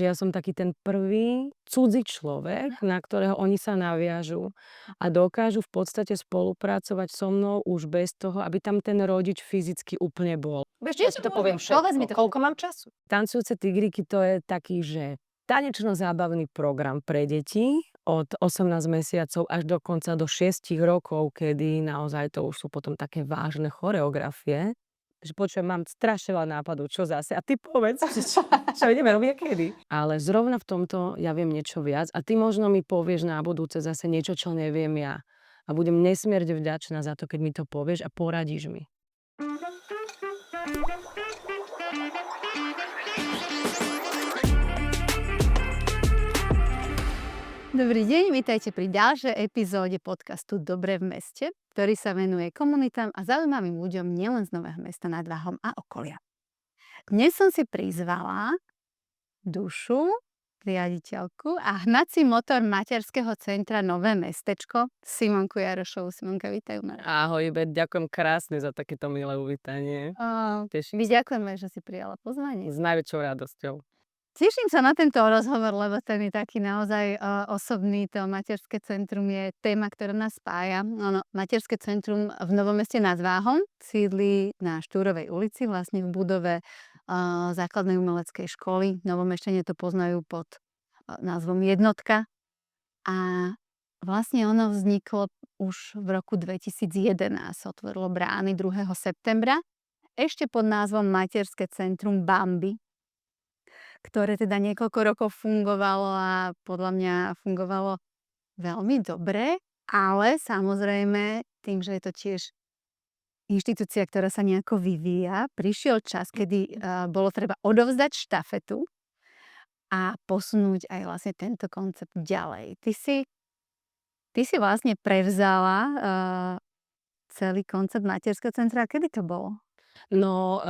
Ja som taký ten prvý cudzí človek, na ktorého oni sa naviažu a dokážu v podstate spolupracovať so mnou už bez toho, aby tam ten rodič fyzicky úplne bol. Vieš čo, ja ti to poviem Povedz mi všetko. to Koľko mám času? Tancujúce tigriky to je taký, že tanečno-zábavný program pre deti od 18 mesiacov až dokonca do 6 rokov, kedy naozaj to už sú potom také vážne choreografie. Že počujem, mám strašne veľa nápadov, čo zase. A ty povedz, čo ideme robiť kedy. Ale zrovna v tomto ja viem niečo viac a ty možno mi povieš na budúce zase niečo, čo neviem ja. A budem nesmierne vďačná za to, keď mi to povieš a poradíš mi. Dobrý deň, vítajte pri ďalšej epizóde podcastu Dobre v meste, ktorý sa venuje komunitám a zaujímavým ľuďom nielen z Nového Mesta nad Váhom a okolia. Dnes som si prizvala Dušu, riaditeľku a hnací motor materského centra Nové Mestečko, Simonku Jarošovú. Simonka, vítaj u nás. Ahoj, ďakujem krásne za takéto milé uvítanie. Teším My sa. ďakujeme, že si prijala pozvanie. S najväčšou radosťou. Teším sa na tento rozhovor, lebo ten je taký naozaj osobný. To materské centrum je téma, ktorá nás spája. Ono, materské centrum v Novom Meste nad Váhom sídli na Štúrovej ulici, vlastne v budove základnej umeleckej školy. Novomešťania to poznajú pod názvom Jednotka. A vlastne ono vzniklo už v roku 2011. Otvorilo brány 2. septembra. Ešte pod názvom Materské centrum Bambi, ktoré teda niekoľko rokov fungovalo a podľa mňa fungovalo veľmi dobre, ale samozrejme tým, že je to tiež inštitúcia, ktorá sa nejako vyvíja, prišiel čas, kedy bolo treba odovzdať štafetu a posunúť aj vlastne tento koncept ďalej. Ty si vlastne prevzala celý koncept materského centra. Kedy to bolo? No,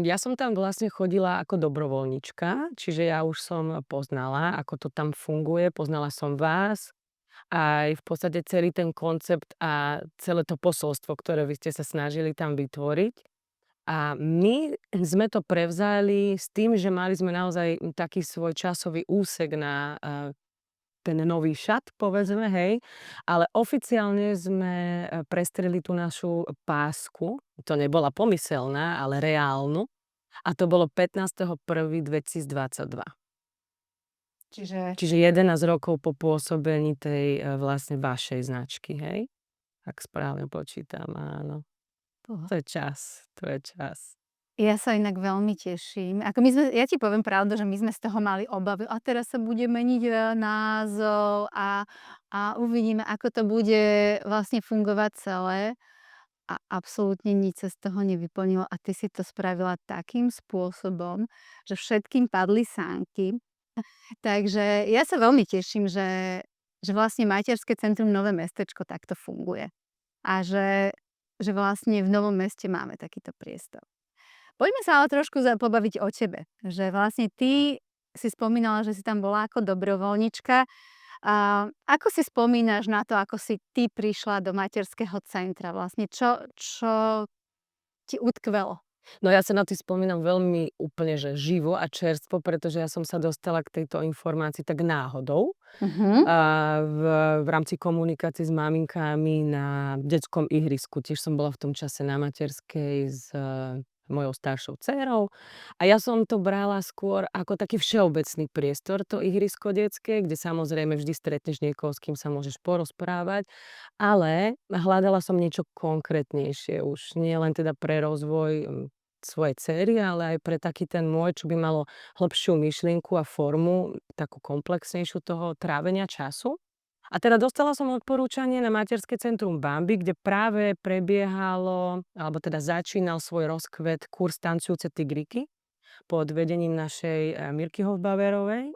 ja som tam vlastne chodila ako dobrovoľníčka, čiže ja už som poznala, ako to tam funguje, poznala som vás, aj v podstate celý ten koncept a celé to posolstvo, ktoré vy ste sa snažili tam vytvoriť. A my sme to prevzali s tým, že mali sme naozaj taký svoj časový úsek na ten nový šat, povedzme, hej. Ale oficiálne sme prestreli tú našu pásku. To nebola pomyselná, ale reálnu. A to bolo 15.1.2022. Čiže 11 rokov po pôsobení tej vlastne vašej značky, hej. Ak správne počítam, áno. To je čas, to je čas. Ja sa inak veľmi teším. Ja ti poviem pravdu, že my sme z toho mali obavy. A teraz sa bude meniť názov a uvidíme, ako to bude vlastne fungovať celé. A absolútne nič sa z toho nevyplnilo. A ty si to spravila takým spôsobom, že všetkým padli sánky. Takže ja sa veľmi teším, že vlastne materské centrum Nové Mestečko takto funguje. A že vlastne v Novom Meste máme takýto priestor. Poďme sa ale trošku pobaviť o tebe. Že vlastne ty si spomínala, že si tam bola ako dobrovoľnička. Ako si spomínaš na to, ako si ty prišla do materského centra? Vlastne čo ti utkvelo? No ja sa na to spomínam veľmi úplne, že živo a čerstvo, pretože ja som sa dostala k tejto informácii tak náhodou. V rámci komunikácie s maminkami na detskom ihrisku. Tiež som bola v tom čase na materskej s mojou staršou dcérou. A ja som to brala skôr ako taký všeobecný priestor, to ihrisko detské, kde samozrejme vždy stretneš niekoho, s kým sa môžeš porozprávať. Ale hľadala som niečo konkrétnejšie už. Nie len teda pre rozvoj svojej dcery, ale aj pre taký ten môj, čo by malo hlbšiu myšlienku a formu, takú komplexnejšiu toho trávenia času. A teda dostala som odporúčanie na materské centrum Bambi, kde práve prebiehalo, alebo teda začínal svoj rozkvet kurz Tancujúce tigriky pod vedením našej Mirky Hofbauerovej.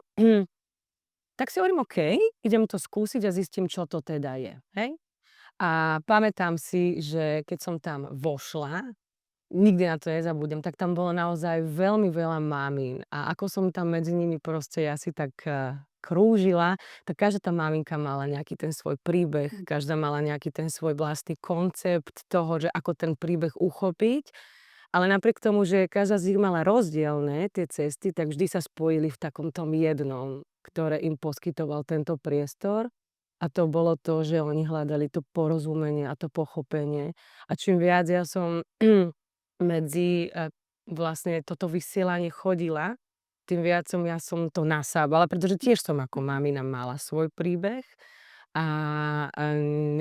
Tak si hovorím, OK, idem to skúsiť a zistím, čo to teda je. Hej? A pamätám si, že keď som tam vošla, nikdy na to nezabudem, tak tam bolo naozaj veľmi veľa mamín. A ako som tam medzi nimi proste asi tak krúžila, tak každá tá maminka mala nejaký ten svoj príbeh, každá mala nejaký ten svoj vlastný koncept toho, že ako ten príbeh uchopiť. Ale napriek tomu, že každá z nich mala rozdielne tie cesty, tak vždy sa spojili v takom tom jednom, ktoré im poskytoval tento priestor. A to bolo to, že oni hľadali to porozumenie a to pochopenie. A čím viac ja som medzi vlastne toto vysielanie chodila, tým viac ja som to nasávala, pretože tiež som ako mamina mala svoj príbeh a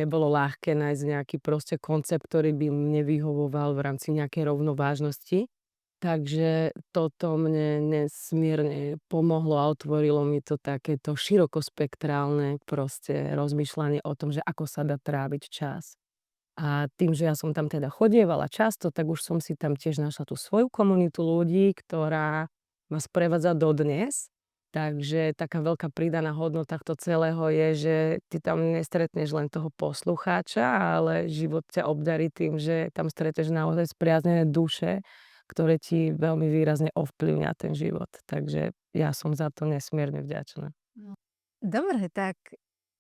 nebolo ľahké nájsť nejaký proste koncept, ktorý by mne vyhovoval v rámci nejakej rovnovážnosti. Takže toto mne nesmierne pomohlo a otvorilo mi to takéto širokospektrálne proste rozmýšľanie o tom, že ako sa dá tráviť čas. A tým, že ja som tam teda chodievala často, tak už som si tam tiež našla tú svoju komunitu ľudí, ktorá ma sprevádza dodnes. Takže taká veľká pridaná hodnota tohto celého je, že ty tam nestretneš len toho poslucháča, ale život ťa obdarí tým, že tam stretneš naozaj spriaznené duše, ktoré ti veľmi výrazne ovplyvnia ten život. Takže ja som za to nesmierne vďačná. No. Dobre, tak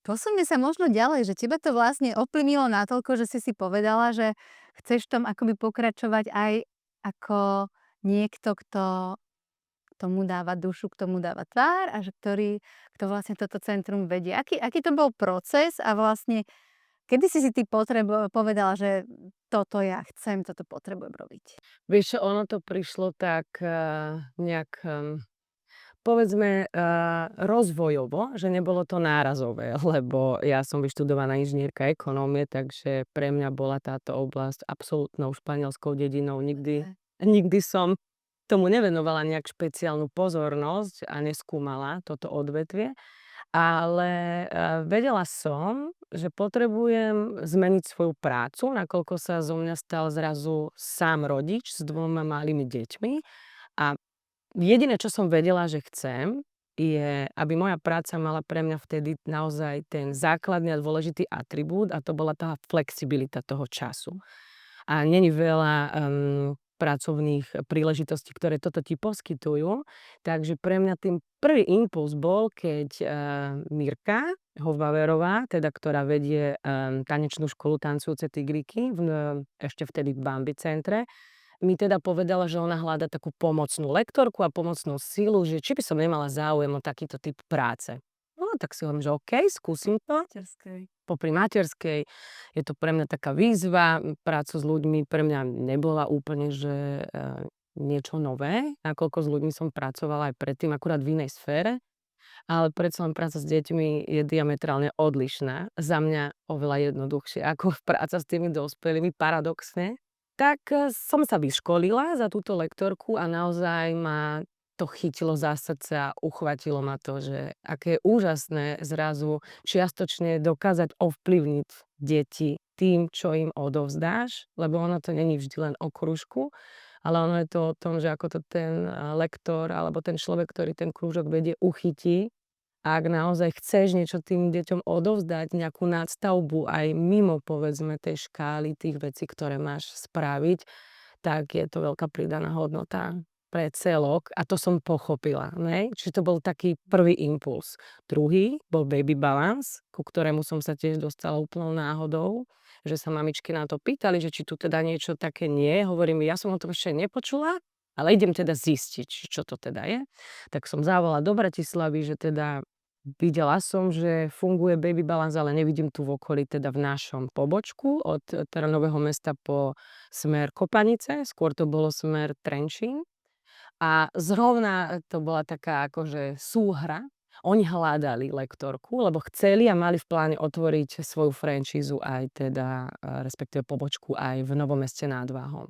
posuňme sa možno ďalej, že teba to vlastne ovplyvnilo natoľko, že si povedala, že chceš v tom akoby pokračovať aj ako niekto, kto tomu dáva dušu, k tomu dáva tvár a že kto vlastne toto centrum vedie. Aký to bol proces a vlastne kedy si ty povedala, že toto ja chcem, toto potrebujem robiť? Vieš čo, ono to prišlo tak nejak, povedzme, rozvojovo, že nebolo to nárazové, lebo ja som vyštudovaná inžinierka ekonómie, takže pre mňa bola táto oblasť absolútnou španielskou dedinou. Nikdy som tomu nevenovala nejak špeciálnu pozornosť a neskúmala toto odvetvie. Ale vedela som, že potrebujem zmeniť svoju prácu, nakoľko sa zo mňa stal zrazu sám rodič s 2 malými deťmi. A jediné, čo som vedela, že chcem, je, aby moja práca mala pre mňa vtedy naozaj ten základný a dôležitý atribút a to bola tá flexibilita toho času. A není veľa pracovných príležitostí, ktoré toto ti poskytujú. Takže pre mňa tým prvý impuls bol, keď Mirka Hovbaverová, teda ktorá vedie tanečnú školu Tancujúce tigriky, ešte vtedy v Bambi centre, mi teda povedala, že ona hľadá takú pomocnú lektorku a pomocnú silu, že či by som nemala záujem o takýto typ práce. No tak si hovorím, že OK, skúsim to. Popri materskej je to pre mňa taká výzva, práca s ľuďmi pre mňa nebola úplne, že niečo nové, nakoľko s ľuďmi som pracovala aj predtým, akurát v inej sfére, ale predsa len práca s deťmi je diametrálne odlišná. Za mňa oveľa jednoduchšie ako práca s tými dospelými, paradoxne. Tak som sa vyškolila za túto lektorku a naozaj ma to chytilo za srdce a uchvatilo ma to, že aké je úžasné zrazu čiastočne dokázať ovplyvniť deti tým, čo im odovzdáš, lebo ono to není vždy len o krúžku, ale ono je to o tom, že ako to ten lektor alebo ten človek, ktorý ten krúžok vedie, uchytí. A ak naozaj chceš niečo tým deťom odovzdať, nejakú nadstavbu aj mimo, povedzme, tej škály tých vecí, ktoré máš spraviť, tak je to veľká pridaná hodnota pre celok a to som pochopila, ne? Čiže to bol taký prvý impuls. Druhý bol baby balance, ku ktorému som sa tiež dostala úplnou náhodou, že sa mamičky na to pýtali, že či tu teda niečo také nie je. Hovorím, ja som o tom ešte nepočula, ale idem teda zistiť, čo to teda je. Tak som zavolala do Bratislavy, že teda videla som, že funguje baby balance, ale nevidím tu v okolí, teda v našom pobočku od teda Nového Mesta po smer Kopanice, skôr to bolo smer Trenčín. A zrovna to bola taká akože súhra. Oni hľadali lektorku, lebo chceli a mali v pláne otvoriť svoju franšízu aj teda, respektíve pobočku aj v Novom Meste nad Váhom.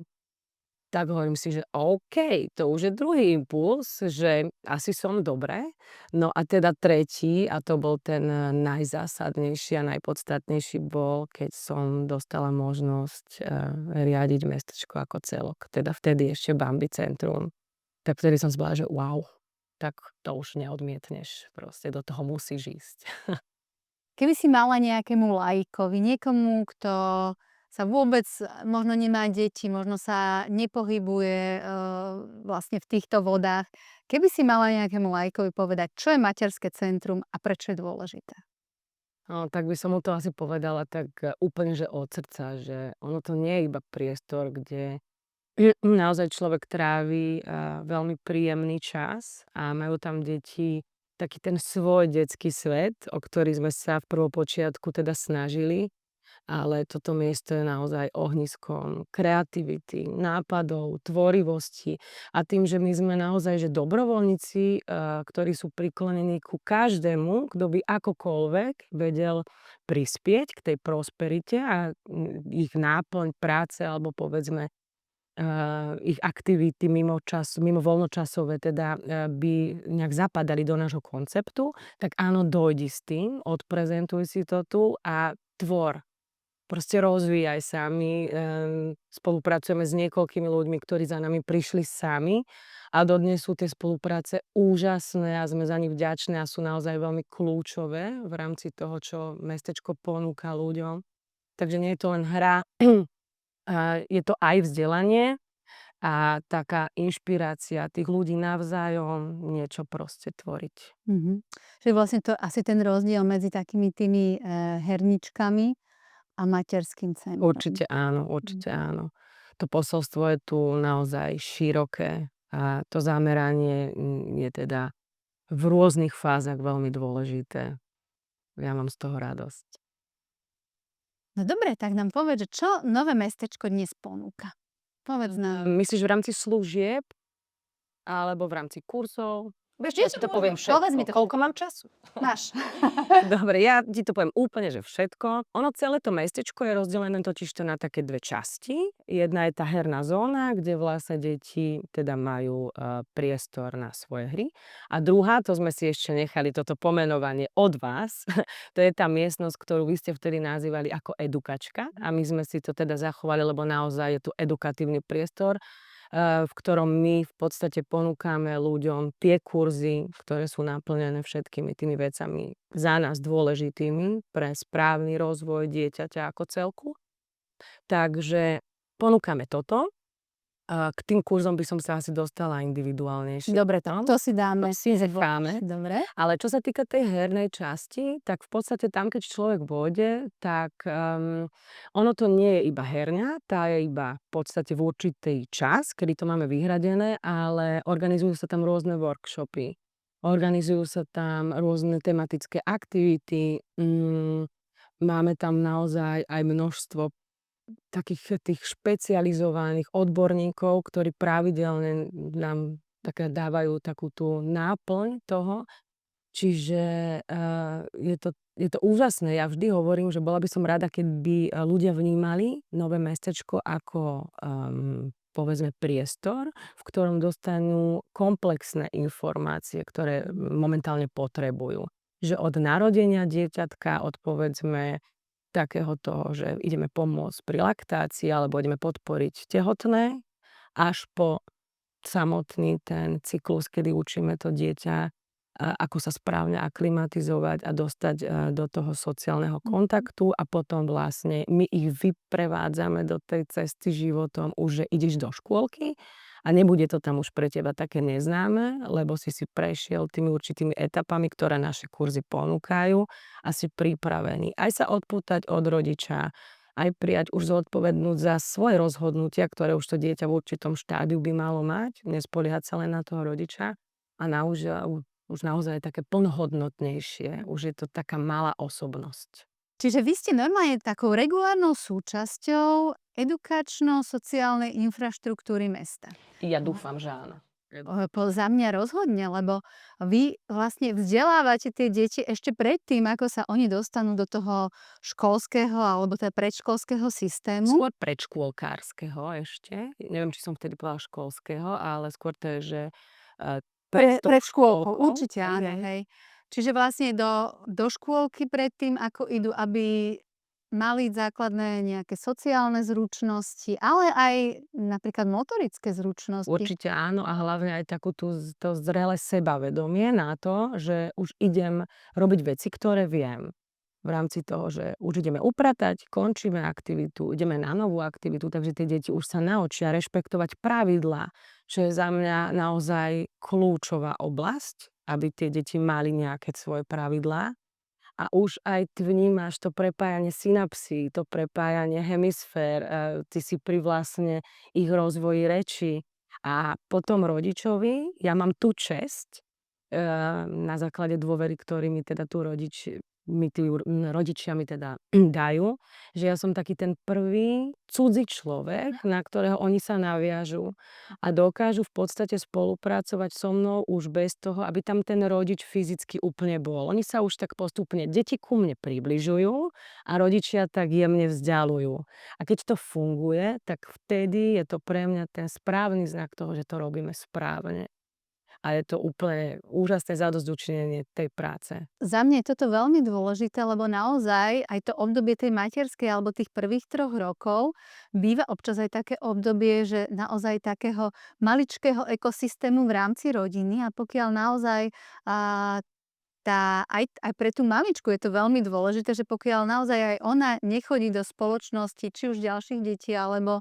Tak hovorím si, že OK, to už je druhý impuls, že asi som dobre. No a teda tretí, a to bol ten najzásadnejší a najpodstatnejší bol, keď som dostala možnosť riadiť mestečko ako celok. Teda vtedy ešte Bambi centrum. Tak vtedy som si bola, že wow, tak to už neodmietneš, proste do toho musíš ísť. Keby si mala nejakému laikovi, niekomu, kto sa vôbec možno nemá deti, možno sa nepohybuje vlastne v týchto vodách, keby si mala nejakému laikovi povedať, čo je materské centrum a prečo je dôležité? No, tak by som mu to asi povedala tak úplne, že od srdca, že ono to nie je iba priestor, kde Naozaj človek trávi veľmi príjemný čas a majú tam deti taký ten svoj detský svet, o ktorý sme sa v prvopočiatku teda snažili, ale toto miesto je naozaj ohniskom kreativity, nápadov, tvorivosti a tým, že my sme naozaj že dobrovoľníci, ktorí sú priklonení ku každému, kto by akokoľvek vedel prispieť k tej prosperite a ich náplň práce alebo povedzme ich aktivity mimo voľnočasové teda, by nejak zapadali do nášho konceptu, tak áno, dojdi s tým, odprezentuj si to tu a tvor. Proste rozvíjaj sa. My, spolupracujeme s niekoľkými ľuďmi, ktorí za nami prišli sami a dodnes sú tie spolupráce úžasné a sme za nich vďační a sú naozaj veľmi kľúčové v rámci toho, čo mestečko ponúka ľuďom. Takže nie je to len hra, je to aj vzdelanie a taká inšpirácia tých ľudí navzájom niečo proste tvoriť. Že vlastne to asi ten rozdiel medzi takými tými, herničkami a materským centrom. Určite áno, určite áno. To posolstvo je tu naozaj široké a to zameranie, je teda v rôznych fázach veľmi dôležité. Ja mám z toho radosť. No dobre, tak nám povedz, že čo Nové mestečko dnes ponúka? Povedz nám. Myslíš v rámci služieb alebo v rámci kurzov? Vieš čo, ja ti to poviem Povedz mi to všetko. Koľko mám času? Máš. Dobre, ja ti to poviem úplne, že všetko. Ono celé to mestečko je rozdelené totižto na také dve časti. Jedna je tá herná zóna, kde vlastne deti teda majú priestor na svoje hry. A druhá, to sme si ešte nechali toto pomenovanie od vás, to je tá miestnosť, ktorú vy ste vtedy nazývali ako edukačka. A my sme si to teda zachovali, lebo naozaj je tu edukatívny priestor, v ktorom my v podstate ponúkame ľuďom tie kurzy, ktoré sú naplnené všetkými tými vecami za nás dôležitými pre správny rozvoj dieťaťa ako celku. Takže ponúkame toto. K tým kurzom by som sa asi dostala individuálnejšie. Dobre, to si dáme. To si necháme. Dobre. Ale čo sa týka tej hernej časti, tak v podstate tam, keď človek vôjde, tak ono to nie je iba herňa, tá je iba v podstate v určitý čas, kedy to máme vyhradené, ale organizujú sa tam rôzne workshopy. Organizujú sa tam rôzne tematické aktivity. Máme tam naozaj aj množstvo takých tých špecializovaných odborníkov, ktorí pravidelne nám dávajú takú tú náplň toho. Čiže je to úžasné. Ja vždy hovorím, že bola by som rada, keby ľudia vnímali Nové mestečko ako povedzme priestor, v ktorom dostanú komplexné informácie, ktoré momentálne potrebujú. Že od narodenia dieťatka, od povedzme takého toho, že ideme pomôcť pri laktácii alebo ideme podporiť tehotné, až po samotný ten cyklus, kedy učíme to dieťa, ako sa správne aklimatizovať a dostať do toho sociálneho kontaktu a potom vlastne my ich vyprevádzame do tej cesty životom už, že ideš do škôlky a nebude to tam už pre teba také neznáme, lebo si prešiel tými určitými etapami, ktoré naše kurzy ponúkajú a si pripravený aj sa odpútať od rodiča, aj prijať už zodpovednosť za svoje rozhodnutia, ktoré už to dieťa v určitom štádiu by malo mať, nespoliehať sa len na toho rodiča a už naozaj také plnohodnotnejšie, už je to taká malá osobnosť. Čiže vy ste normálne takou regulárnou súčasťou edukačno-sociálnej infraštruktúry mesta. Ja dúfam, že áno. Za mňa rozhodne, lebo vy vlastne vzdelávate tie deti ešte predtým, ako sa oni dostanú do toho školského alebo teda predškolského systému. Skôr predškôlkárskeho ešte. Neviem, či som vtedy povedala školského, ale skôr to je, že Pred škôlkou, určite áno, hej. Čiže vlastne do škôlky predtým, ako idú, aby mali základné nejaké sociálne zručnosti, ale aj napríklad motorické zručnosti. Určite áno a hlavne aj to zrelé sebavedomie na to, že už idem robiť veci, ktoré viem. V rámci toho, že už ideme upratať, končíme aktivitu, ideme na novú aktivitu, takže tie deti už sa naučia rešpektovať pravidlá, čo je za mňa naozaj kľúčová oblasť, aby tie deti mali nejaké svoje pravidlá. a už aj ty vnímaš to prepájanie synapsí, to prepájanie hemisfér, ty si pri vlastne ich rozvoji reči. A potom rodičovi, ja mám tú česť, na základe dôvery, ktorý mi teda tu rodičia mi teda dajú, že ja som taký ten prvý cudzí človek, na ktorého oni sa naviažu a dokážu v podstate spolupracovať so mnou už bez toho, aby tam ten rodič fyzicky úplne bol. Oni sa už tak postupne, deti ku mne približujú a rodičia tak jemne vzdialujú. A keď to funguje, tak vtedy je to pre mňa ten správny znak toho, že to robíme správne. A je to úplne úžasné zadosťučinenie tej práce. Za mňa je toto veľmi dôležité, lebo naozaj aj to obdobie tej materskej alebo tých prvých 3 rokov býva občas aj také obdobie, že naozaj takého maličkého ekosystému v rámci rodiny a pokiaľ naozaj a, aj pre tú mamičku je to veľmi dôležité, že pokiaľ naozaj aj ona nechodí do spoločnosti, či už ďalších detí, alebo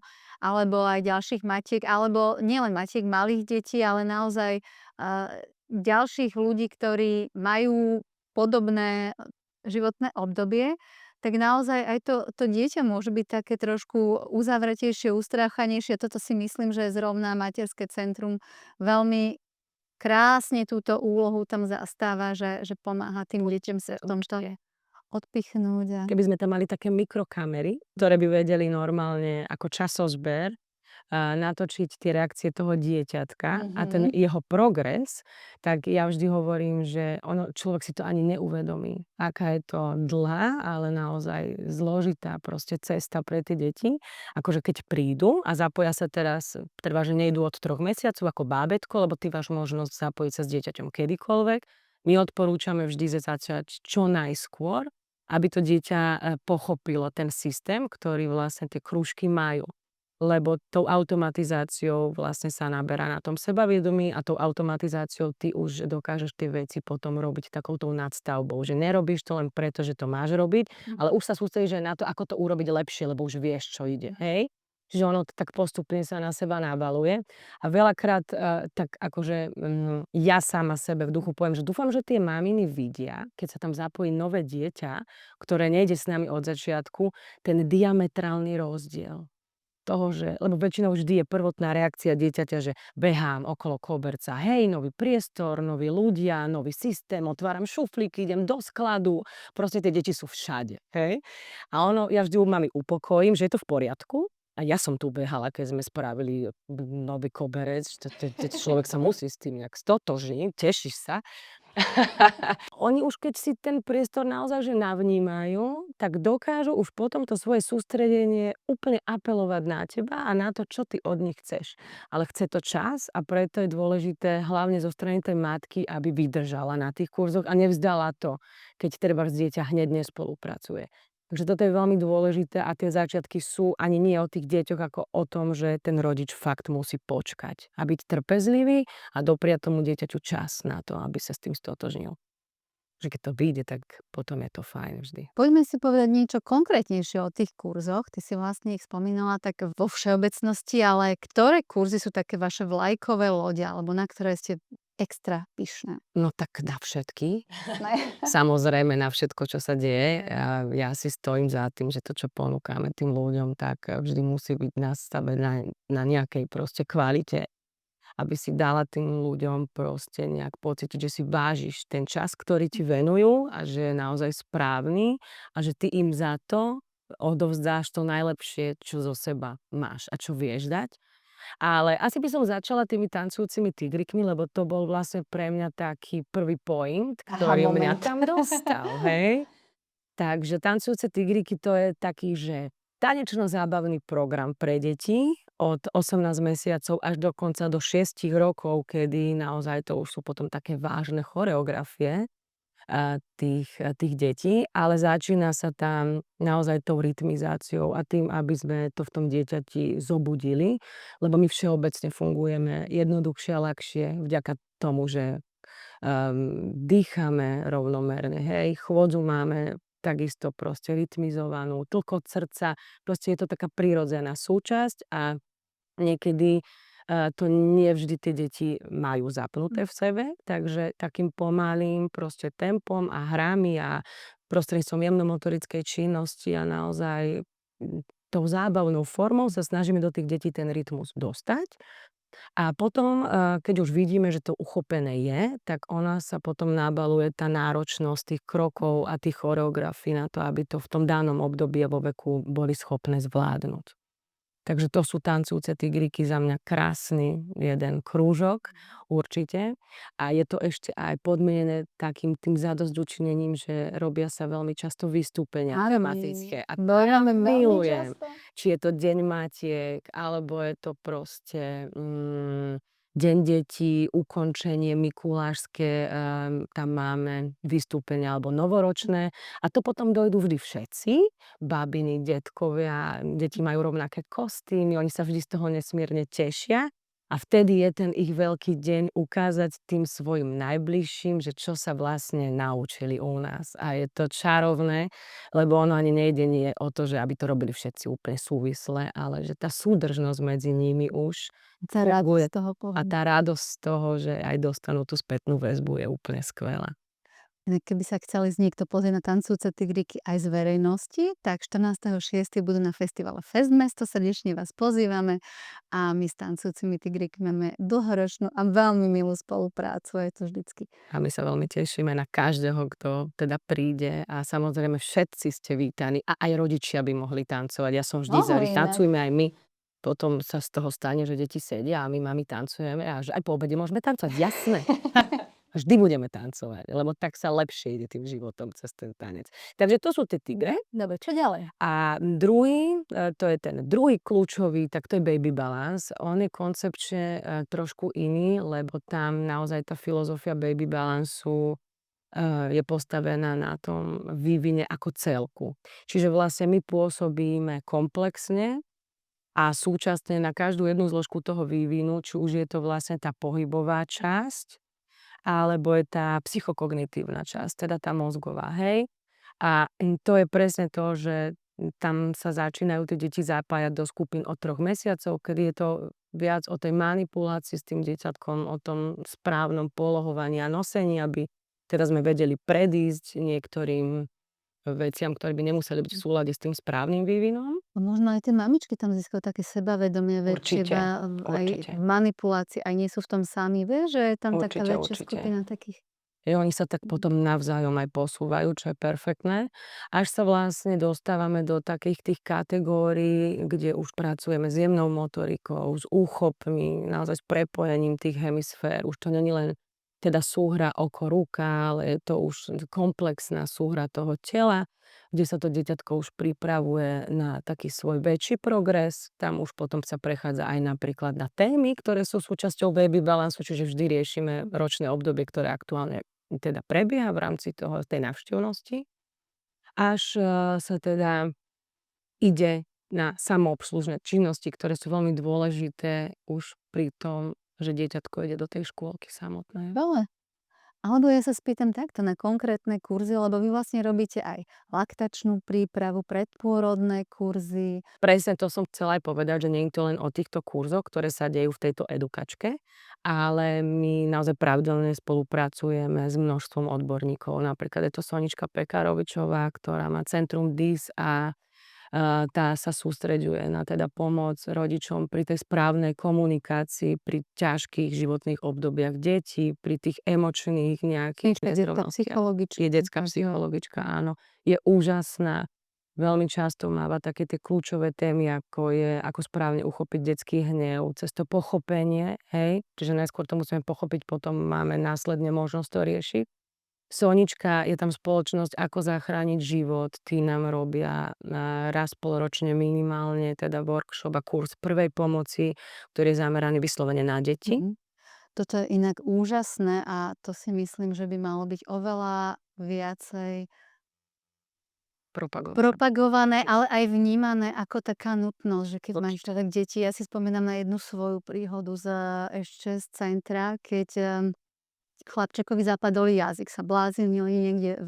aj ďalších matiek, alebo nielen matiek, malých detí, ale naozaj a, ďalších ľudí, ktorí majú podobné životné obdobie, tak naozaj aj to dieťa môže byť také trošku uzavretejšie, ustráchanejšie. Toto si myslím, že zrovna materské centrum veľmi krásne túto úlohu tam zastáva, že pomáha tým deťom sa v tomto odpichnúť a Keby sme tam mali také mikrokamery, ktoré by vedeli normálne ako časozber natočiť tie reakcie toho dieťatka a ten jeho progres, tak ja vždy hovorím, že človek si to ani neuvedomí, aká je to dlhá, ale naozaj zložitá proste cesta pre tie deti. Akože keď prídu a zapoja sa teraz, že nejdú od 3 mesiacov ako bábätko, lebo ty máš možnosť zapojiť sa s dieťaťom kedykoľvek. My odporúčame vždy začať čo najskôr, aby to dieťa pochopilo ten systém, ktorý vlastne tie krúžky majú. Lebo tou automatizáciou vlastne sa naberá na tom sebavedomí a tou automatizáciou ty už dokážeš tie veci potom robiť takoutou nadstavbou. Že nerobíš to len preto, že to máš robiť, ale už sa sústredíš aj na to, ako to urobiť lepšie, lebo už vieš, čo ide. Hej? Čiže ono tak postupne sa na seba nabaluje. A veľakrát tak akože ja sama sebe v duchu poviem, že dúfam, že tie maminy vidia, keď sa tam zapojí nové dieťa, ktoré nejde s nami od začiatku, ten diametrálny rozdiel toho, že lebo väčšinou vždy je prvotná reakcia dieťaťa, že behám okolo koberca, hej, nový priestor, noví ľudia, nový systém, otváram šuflíky, idem do skladu, proste tie deti sú všade, hej. A ja vždy mami upokojím, že je to v poriadku, a ja som tu behala, keď sme spravili nový koberec, človek sa musí s tým nejak stotožniť, tešíš sa. Oni už keď si ten priestor naozaj že navnímajú, tak dokážu už potom to svoje sústredenie úplne apelovať na teba a na to, čo ty od nich chceš. Ale chce to čas a preto je dôležité hlavne zo strany tej matky, aby vydržala na tých kurzoch a nevzdala to, keď trebárs dieťa hneď nespolupracuje. Takže toto je veľmi dôležité a tie začiatky sú ani nie o tých deťoch, ako o tom, že ten rodič fakt musí počkať a byť trpezlivý a dopriať tomu dieťaťu čas na to, aby sa s tým stotožnil. Že keď to vyjde, tak potom je to fajn vždy. poďme si povedať niečo konkrétnejšie o tých kurzoch. Ty si vlastne ich spomínala tak vo všeobecnosti, ale ktoré kurzy sú také vaše vlajkové lode, alebo na ktoré ste extra pyšné? No tak na všetky. Ne? Samozrejme na všetko, čo sa deje. Ja si stojím za tým, že to, čo ponúkame tým ľuďom, tak vždy musí byť nastavené na nejakej proste kvalite, aby si dala tým ľuďom proste nejak pocítiť, že si vážiš ten čas, ktorý ti venujú a že je naozaj správny a že ty im za to odovzdáš to najlepšie, čo zo seba máš a čo vieš dať. Ale asi by som začala tými tancujúcimi tigrikmi, lebo to bol vlastne pre mňa taký prvý point, ktorý mňa moment. tam dostal, hej. Takže tancujúce tigriky to je taký, že tanečno-zábavný program pre deti od 18 mesiacov až dokonca do 6 rokov, kedy naozaj to už sú potom také vážne choreografie tých detí, ale začína sa tam naozaj tou rytmizáciou a tým, aby sme to v tom dieťati zobudili, lebo my všeobecne fungujeme jednoduchšie a ľahšie vďaka tomu, že dýchame rovnomerne, hej, chôdzu máme takisto proste rytmizovanú, tlkot srdca, proste je to taká prirodzená súčasť a niekedy to nie vždy tie deti majú zapnuté v sebe, takže takým pomalým proste tempom a hrami a prostredníctvom jemnomotorickej činnosti a naozaj tou zábavnou formou sa snažíme do tých detí ten rytmus dostať. A potom, keď už vidíme, že to uchopené je, tak ona sa potom nabaluje tá náročnosť tých krokov a tých choreografií na to, aby to v tom danom období a vo veku boli schopné zvládnuť. Takže to sú tancujúce tigriky, za mňa krásny jeden krúžok, určite. A je to ešte aj podmienené takým tým zadosťučinením, že robia sa veľmi často vystúpenia tematické. A to ja milujem. Či je to Deň matiek, alebo je to proste Deň detí, ukončenie mikulášske, tam máme vystúpenia alebo novoročné. A to potom dojdú vždy všetci, babiny, detkovia, deti majú rovnaké kostýmy, oni sa vždy z toho nesmierne tešia. A vtedy je ten ich veľký deň ukázať tým svojim najbližším, že čo sa vlastne naučili u nás. A je to čarovné, lebo ono ani nejde nie o to, že aby to robili všetci úplne súvisle, ale že tá súdržnosť medzi nimi už Tá radosť z toho a pohľadu. tá radosť z toho, že aj dostanú tú spätnú väzbu, je úplne skvelá. Inak keby sa chceli niekto pozrieť na tancujúce tigriky aj z verejnosti, tak 14.6. budú na festivale Festmesto, srdečne vás pozývame a my s tancujúcimi tigrikmi máme dlhoročnú a veľmi milú spoluprácu, je to vždycky. A my sa veľmi tešíme na každého, kto teda príde a samozrejme všetci ste vítaní a aj rodičia by mohli tancovať. Ja som vždy za nich, tancujme aj my. Potom sa z toho stane, že deti sedia a my mami tancujeme a že aj po obede môžeme tancovať, jasné. Vždy budeme tancovať, lebo tak sa lepšie ide tým životom cez ten tanec. Takže to sú tie tigre. Dobre, čo ďalej? A druhý, to je ten druhý kľúčový, tak to je baby balance. On je koncepčne trošku iný, lebo tam naozaj tá filozofia baby balanceu je postavená na tom vývine ako celku. Čiže vlastne my pôsobíme komplexne a súčasne na každú jednu zložku toho vývinu, či už je to vlastne tá pohybová časť, alebo je tá psychokognitívna časť, teda tá mozgová, hej. A to je presne to, že tam sa začínajú tie deti zapájať do skupín od 3 mesiacov, kedy je to viac o tej manipulácii s tým dieťatkom, o tom správnom polohovaní a nosení, aby teda sme vedeli predísť niektorým veciam, ktoré by nemuseli byť v súlade s tým správnym vývinom. Možno aj tie mamičky tam získajú také sebavedomie väčšie Určite, aj určite. v manipulácii, aj nie sú v tom sami, vieš, že je tam taká Určite, väčšia určite. skupina takých. Oni sa tak potom navzájom aj posúvajú, čo je perfektné. Až sa vlastne dostávame do takých tých kategórií, kde už pracujeme s jemnou motorikou, s úchopmi, naozaj s prepojením tých hemisfér. Už to není len teda súhra oko-ruka, ale je to už komplexná súhra toho tela, kde sa to dieťatko už pripravuje na taký svoj väčší progres. Tam už potom sa prechádza aj napríklad na témy, ktoré sú súčasťou baby balance, čiže vždy riešime ročné obdobie, ktoré aktuálne teda prebieha v rámci tej návštevnosti, až sa teda ide na samoobslužné činnosti, ktoré sú veľmi dôležité už pri tom, že dieťatko ide do tej škôlky samotnej. Veľa. Alebo ja sa spýtam takto na konkrétne kurzy, lebo vy vlastne robíte aj laktačnú prípravu, predpôrodné kurzy. Presne to som chcela aj povedať, že nie je to len o týchto kurzoch, ktoré sa dejú v tejto edukačke, ale my naozaj pravidelne spolupracujeme s množstvom odborníkov. Napríklad je to Sonička Pekarovičová, ktorá má Centrum DIS a tá sa sústreďuje na teda pomoc rodičom pri tej správnej komunikácii, pri ťažkých životných obdobiach detí, pri tých emočných nejakých Detská psychologička. Je detská psychologička, áno. Je úžasná. Veľmi často máva také tie kľúčové témy, ako je, ako správne uchopiť detský hnev, cez to pochopenie, hej. Čiže najskôr to musíme pochopiť, potom máme následne možnosť to riešiť. Sonička, je tam spoločnosť Ako zachrániť život. Tí nám robia raz polročne minimálne teda workshop a kurz prvej pomoci, ktorý je zameraný vyslovene na deti. Toto je inak úžasné a to si myslím, že by malo byť oveľa viacej propagované, ale aj vnímané ako taká nutnosť, že keď máš teda deti. Ja si spomínam na jednu svoju príhodu ešte z centra, keď chlapčekovi zapadol jazyk, sa blázinili niekde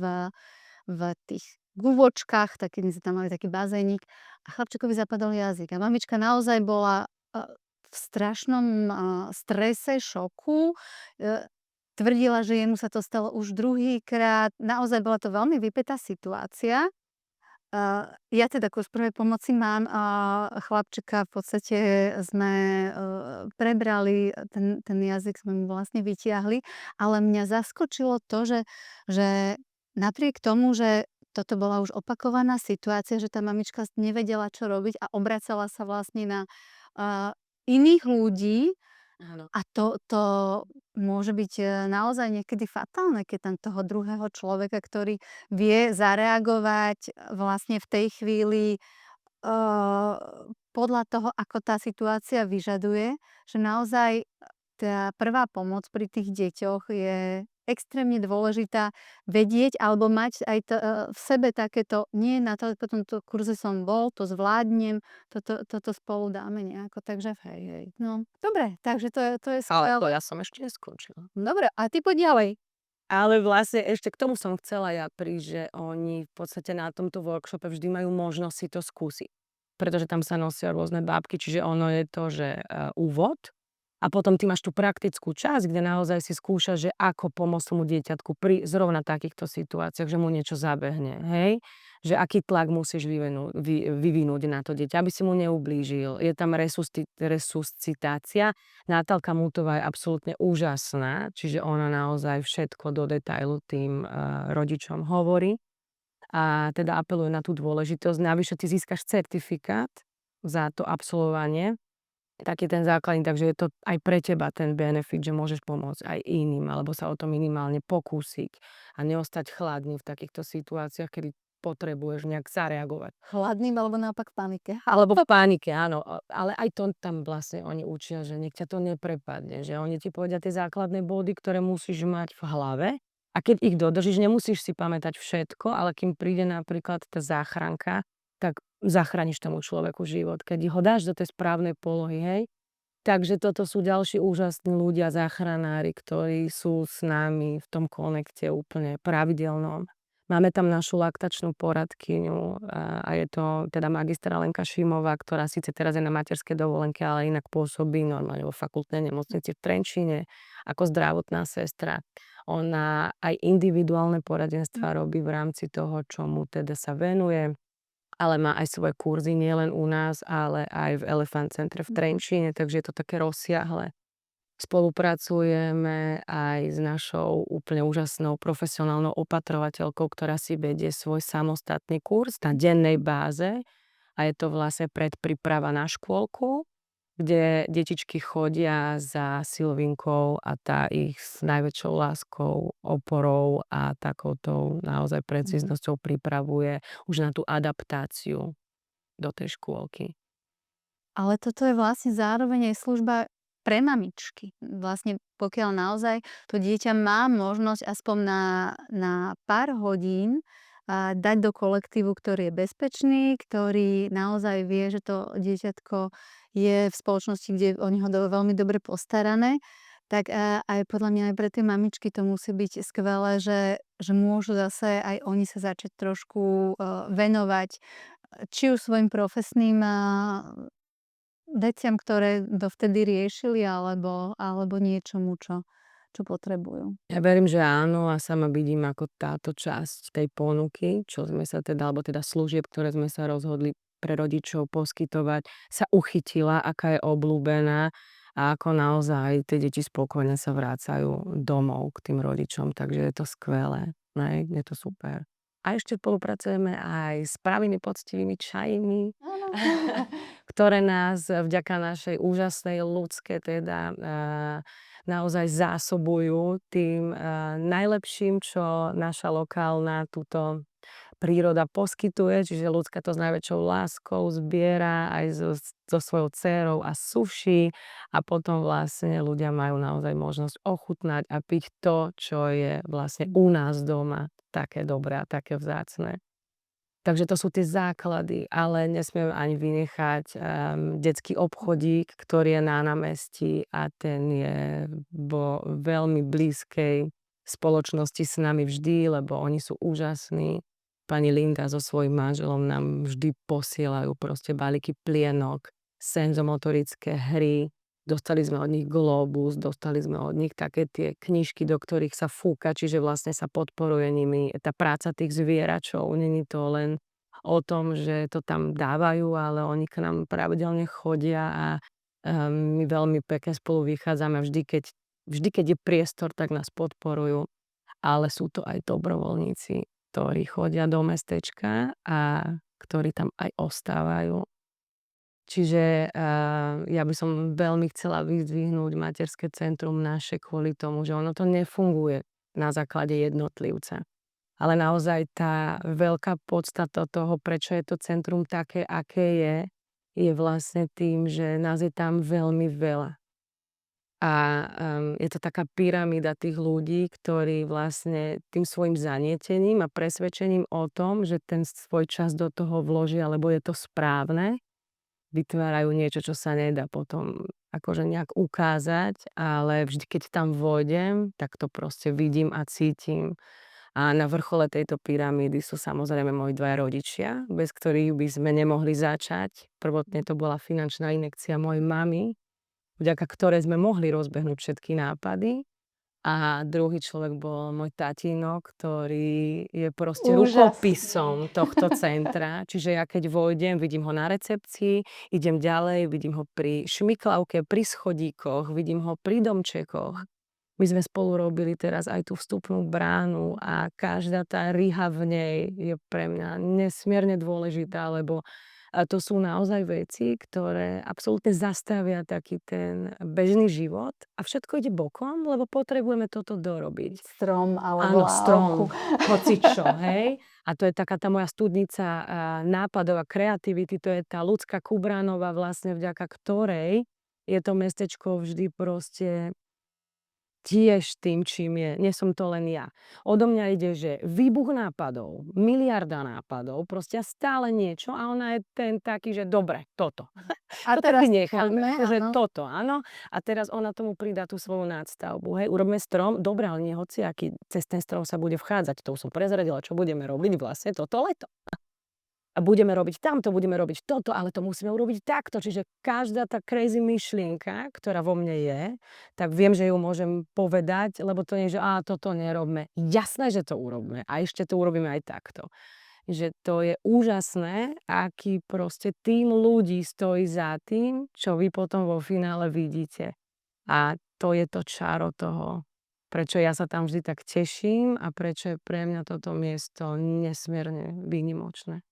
v tých guvočkách, taký tam mali taký bazénik a chlapčekovi zapadol jazyk. A mamička naozaj bola v strašnom strese, šoku. tvrdila, že jemu sa to stalo už druhýkrát. Naozaj bola to veľmi vypätá situácia. Ja teda kurz prvej pomoci mám, chlapčeka v podstate sme, prebrali, ten jazyk sme mu vlastne vytiahli, ale mňa zaskočilo to, že napriek tomu, že toto bola už opakovaná situácia, že tá mamička nevedela, čo robiť a obracala sa vlastne na, iných ľudí, Áno. a to môže byť, naozaj niekedy fatálne, keď tam toho druhého človeka, ktorý vie zareagovať, vlastne v tej chvíli, podľa toho, ako tá situácia vyžaduje, že naozaj tá prvá pomoc pri tých deťoch je extrémne dôležitá vedieť alebo mať aj v sebe takéto: "Nie, na to po tomto kurze som bol, to zvládnem, toto spolu dáme nejako." Takže hej, hej. No, dobre, takže to je Ale to skvelé. ja som ešte neskončila. Dobre, a ty poď ďalej. Ale vlastne ešte k tomu som chcela ja prísť, že oni v podstate na tomto workshope vždy majú možnosť si to skúsiť. Pretože tam sa nosia rôzne bábky, čiže ono je to, že úvod a potom ty máš tú praktickú časť, kde naozaj si skúšaš, že ako pomôcť tomu dieťatku pri zrovna takýchto situáciách, že mu niečo zabehne, hej? Že aký tlak musíš vyvinúť na to dieťa, aby si mu neublížil. Je tam resuscitácia. Natálka Mutová je absolútne úžasná, čiže ona naozaj všetko do detailu tým rodičom hovorí a teda apeluje na tú dôležitosť. Navyše ty získaš certifikát za to absolvovanie, taký ten základný, takže je to aj pre teba ten benefit, že môžeš pomôcť aj iným, alebo sa o to minimálne pokúsiť a neostať chladný v takýchto situáciách, kedy potrebuješ nejak zareagovať. Chladným alebo naopak v panike? Alebo v pánike, áno. Ale aj to tam vlastne oni učia, že nech ťa to neprepadne, že oni ti povedia tie základné body, ktoré musíš mať v hlave a keď ich dodržíš, nemusíš si pamätať všetko, ale kým príde napríklad tá záchranka, tak zachrániš tomu človeku život, keď ho dáš do tej správnej polohy, hej. Takže toto sú ďalší úžasní ľudia, záchranári, ktorí sú s nami v tom konekte úplne pravidelnom. Máme tam našu laktačnú poradkyňu a je to teda magistra Lenka Šimová, ktorá síce teraz je na materskej dovolenke, ale inak pôsobí normálne vo fakultnej nemocnici v Trenčíne ako zdravotná sestra. Ona aj individuálne poradenstva robí v rámci toho, čomu teda sa venuje, ale má aj svoje kurzy nielen u nás, ale aj v Elefant Centre v Trenčíne, takže je to také rozsiahle. Spolupracujeme aj s našou úplne úžasnou profesionálnou opatrovateľkou, ktorá si vedie svoj samostatný kurz na dennej báze a je to vlastne predpríprava na škôlku, kde detičky chodia za Silvinkou a tá ich s najväčšou láskou, oporou a takouto naozaj precíznosťou pripravuje už na tú adaptáciu do tej škôlky. Ale toto je vlastne zároveň aj služba pre mamičky. Vlastne pokiaľ naozaj to dieťa má možnosť aspoň na pár hodín dať do kolektívu, ktorý je bezpečný, ktorý naozaj vie, že to dieťatko je v spoločnosti, kde o neho veľmi dobre postarané, tak aj podľa mňa aj pre tie mamičky to musí byť skvelé, že môžu zase aj oni sa začať trošku venovať či už svojim profesným veciam, ktoré dovtedy riešili, alebo niečomu, čo potrebujú. Ja verím, že áno a sama vidím, ako táto časť tej ponuky, čo sme sa teda, alebo teda služieb, ktoré sme sa rozhodli pre rodičov poskytovať, sa uchytila, aká je obľúbená a ako naozaj tie deti spokojne sa vrácajú domov k tým rodičom, takže je to skvelé, ne? Je to super. A ešte spolupracujeme aj s pravými poctivými čajmi, Áno. ktoré nás vďaka našej úžasnej ľudské teda naozaj zásobujú tým najlepším, čo naša lokálna túto príroda poskytuje, čiže ľudská to s najväčšou láskou zbiera aj so svojou dcérou a suší a potom vlastne ľudia majú naozaj možnosť ochutnať a piť to, čo je vlastne u nás doma také dobré a také vzácne. Takže to sú tie základy, ale nesmieme ani vynechať detský obchodík, ktorý je na námestí a ten je vo veľmi blízkej spoločnosti s nami vždy, lebo oni sú úžasní. Pani Linda so svojím manželom nám vždy posielajú proste balíky plienok, senzomotorické hry, Dostali sme od nich glóbus, dostali sme od nich také tie knižky, do ktorých sa fúka, čiže vlastne sa podporuje nimi tá práca tých zvieračov. Není to len o tom, že to tam dávajú, ale oni k nám pravidelne chodia a my veľmi pekne spolu vychádzame. Vždy, keď je priestor, tak nás podporujú. Ale sú to aj dobrovoľníci, ktorí chodia do mestečka a ktorí tam aj ostávajú. Čiže ja by som veľmi chcela vyzdvihnúť materské centrum naše kvôli tomu, že ono to nefunguje na základe jednotlivca. Ale naozaj tá veľká podstata toho, prečo je to centrum také, aké je vlastne tým, že nás je tam veľmi veľa. A je to taká pyramída tých ľudí, ktorí vlastne tým svojim zanietením a presvedčením o tom, že ten svoj čas do toho vložia, lebo je to správne, vytvárajú niečo, čo sa nedá potom akože nejak ukázať, ale vždy, keď tam vojdem, tak to proste vidím a cítim. A na vrchole tejto pyramídy sú samozrejme moji dvaja rodičia, bez ktorých by sme nemohli začať. Prvotne to bola finančná injekcia mojej mamy, vďaka ktorej sme mohli rozbehnúť všetky nápady. A druhý človek bol môj tatino, ktorý je proste rukopisom tohto centra. Čiže ja keď vojdem, vidím ho na recepcii, idem ďalej, vidím ho pri šmiklavke, pri schodíkoch, vidím ho pri domčekoch. My sme spolu robili teraz aj tú vstupnú bránu a každá tá ryha v nej je pre mňa nesmierne dôležitá, lebo to sú naozaj veci, ktoré absolútne zastavia taký ten bežný život a všetko ide bokom, lebo potrebujeme toto dorobiť. Strom alebo strom, hocičo, hej. A to je taká tá moja studnica nápadov a kreativity, to je tá ľudská Kubranova vlastne, vďaka ktorej je to mestečko vždy proste tiež tým, čím je. Nie som to len ja. Odo mňa ide, že výbuch nápadov, miliarda nápadov, proste stále niečo a ona je ten taký, že dobre, toto. A to teraz tak necháme, že áno. toto, áno. A teraz ona tomu pridá tú svoju nadstavbu. Hej, urobíme strom, dobre, ale nie hociaký. Cez ten strom sa bude vchádzať. To už som prezradila, čo budeme robiť vlastne toto leto. A budeme robiť tamto, budeme robiť toto, ale to musíme urobiť takto. Čiže každá tá crazy myšlienka, ktorá vo mne je, tak viem, že ju môžem povedať, lebo to nie je, že toto nerobme. Jasné, že to urobíme a ešte to urobíme aj takto. Že to je úžasné, aký proste tým ľudí stojí za tým, čo vy potom vo finále vidíte. A to je to čaro toho, prečo ja sa tam vždy tak teším a prečo je pre mňa toto miesto nesmierne výnimočné.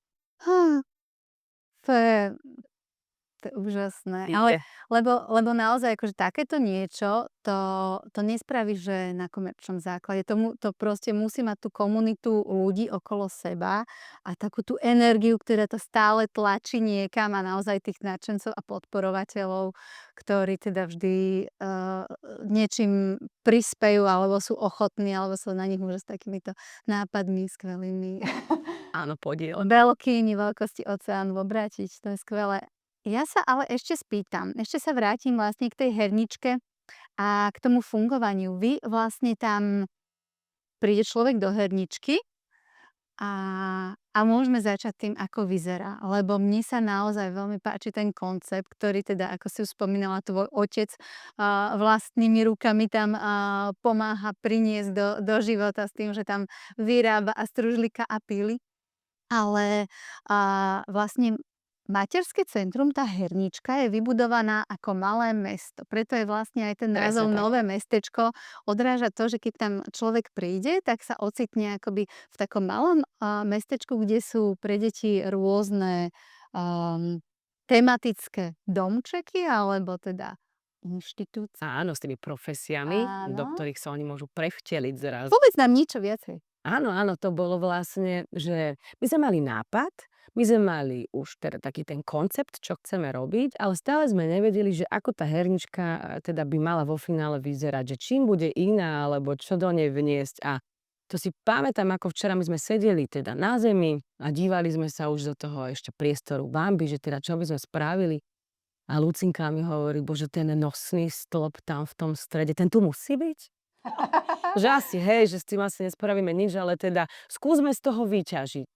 To je úžasné. Ale lebo naozaj akože takéto niečo, to nespraví, že na komerčnom základe. To proste musí mať tú komunitu ľudí okolo seba a takú tú energiu, ktorá to stále tlačí niekam a naozaj tých nadšencov a podporovateľov, ktorí teda vždy niečím prispejú alebo sú ochotní, alebo sa na nich môže s takýmito nápadmi skvelými Áno, podiel. veľkými veľkosti oceánu obrátiť. To je skvelé. Ja sa ale ešte spýtam, ešte sa vrátim vlastne k tej herničke a k tomu fungovaniu. Vy vlastne tam príde človek do herničky a môžeme začať tým, ako vyzerá. Lebo mne sa naozaj veľmi páči ten koncept, ktorý teda, ako si už spomínala, tvoj otec vlastnými rukami tam pomáha priniesť do života s tým, že tam vyrába a stružlíka a píly. Ale vlastne materské centrum, tá hernička je vybudovaná ako malé mesto. Preto je vlastne aj ten názov Nové mestečko. Odráža to, že keď tam človek príde, tak sa ocitne akoby v takom malom mestečku, kde sú pre deti rôzne tematické domčeky, alebo teda inštitúcie. Áno, s tými profesiami, do Áno. ktorých sa oni môžu prevteliť zrazu. Povedz nám niečo viacej. Áno, to bolo vlastne, že my sme mali nápad, my sme mali už teda taký ten koncept, čo chceme robiť, ale stále sme nevedeli, že ako tá hernička teda by mala vo finále vyzerať, že čím bude iná, alebo čo do nej vniesť. A to si pamätám, ako včera my sme sedeli teda na zemi a dívali sme sa už do toho ešte priestoru Bambi, že teda čo by sme spravili. A Lucinka mi hovorí, bože, ten nosný stĺp tam v tom strede, ten tu musí byť? Že asi, hej, že s tým asi nespravíme nič, ale teda skúsme z toho vyťažiť.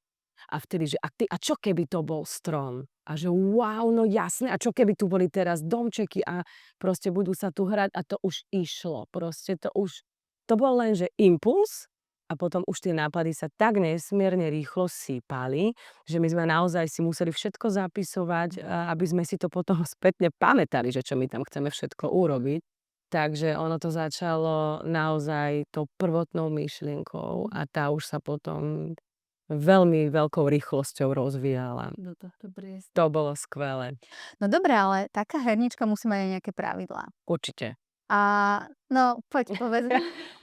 A vtedy, že a čo keby to bol strom? A že wow, no jasné, a čo keby tu boli teraz domčeky a proste budú sa tu hrať a to už išlo. Proste to bol len, že impuls a potom už tie nápady sa tak nesmierne rýchlo sípali, že my sme naozaj si museli všetko zapisovať, aby sme si to potom spätne pamätali, že čo my tam chceme všetko urobiť. Takže ono to začalo naozaj tou prvotnou myšlienkou a tá už sa potom veľmi veľkou rýchlosťou rozvíjala. Do tohto priestoru. To bolo skvelé. No dobre, ale taká hernička musí mať aj nejaké pravidlá. Určite. A no poď, povedz,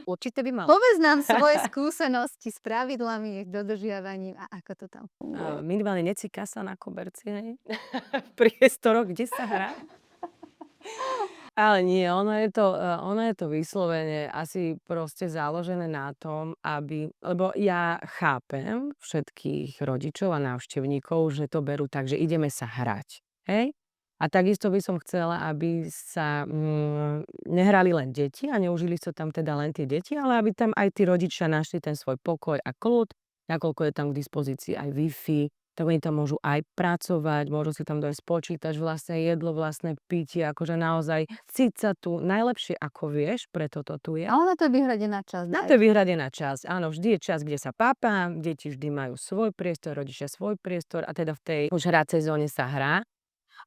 Určite by mal. povedz nám svoje skúsenosti s pravidlami, ich dodržiavaním a ako to tam funguje. Minimálne necíka sa na koberci, hej? V priestoroch, kde sa hrá. Ale nie, ono je to vyslovene asi proste založené na tom, lebo ja chápem všetkých rodičov a návštevníkov, že to berú tak, že ideme sa hrať, hej? A takisto by som chcela, aby sa nehrali len deti a neužili sa tam teda len tie deti, ale aby tam aj tí rodičia našli ten svoj pokoj a kľud, nakoľko je tam k dispozícii aj Wi-Fi, tak oni tam môžu aj pracovať, môžu si tam dojsť počítač, vlastné jedlo, vlastné pitie, akože naozaj cíť sa tu najlepšie ako vieš, preto to tu je. Ale na to je vyhradená časť. Na to je vyhradená časť, áno, vždy je čas, kde sa pápa, deti vždy majú svoj priestor, rodičia svoj priestor a teda v tej už hracej zóne sa hrá.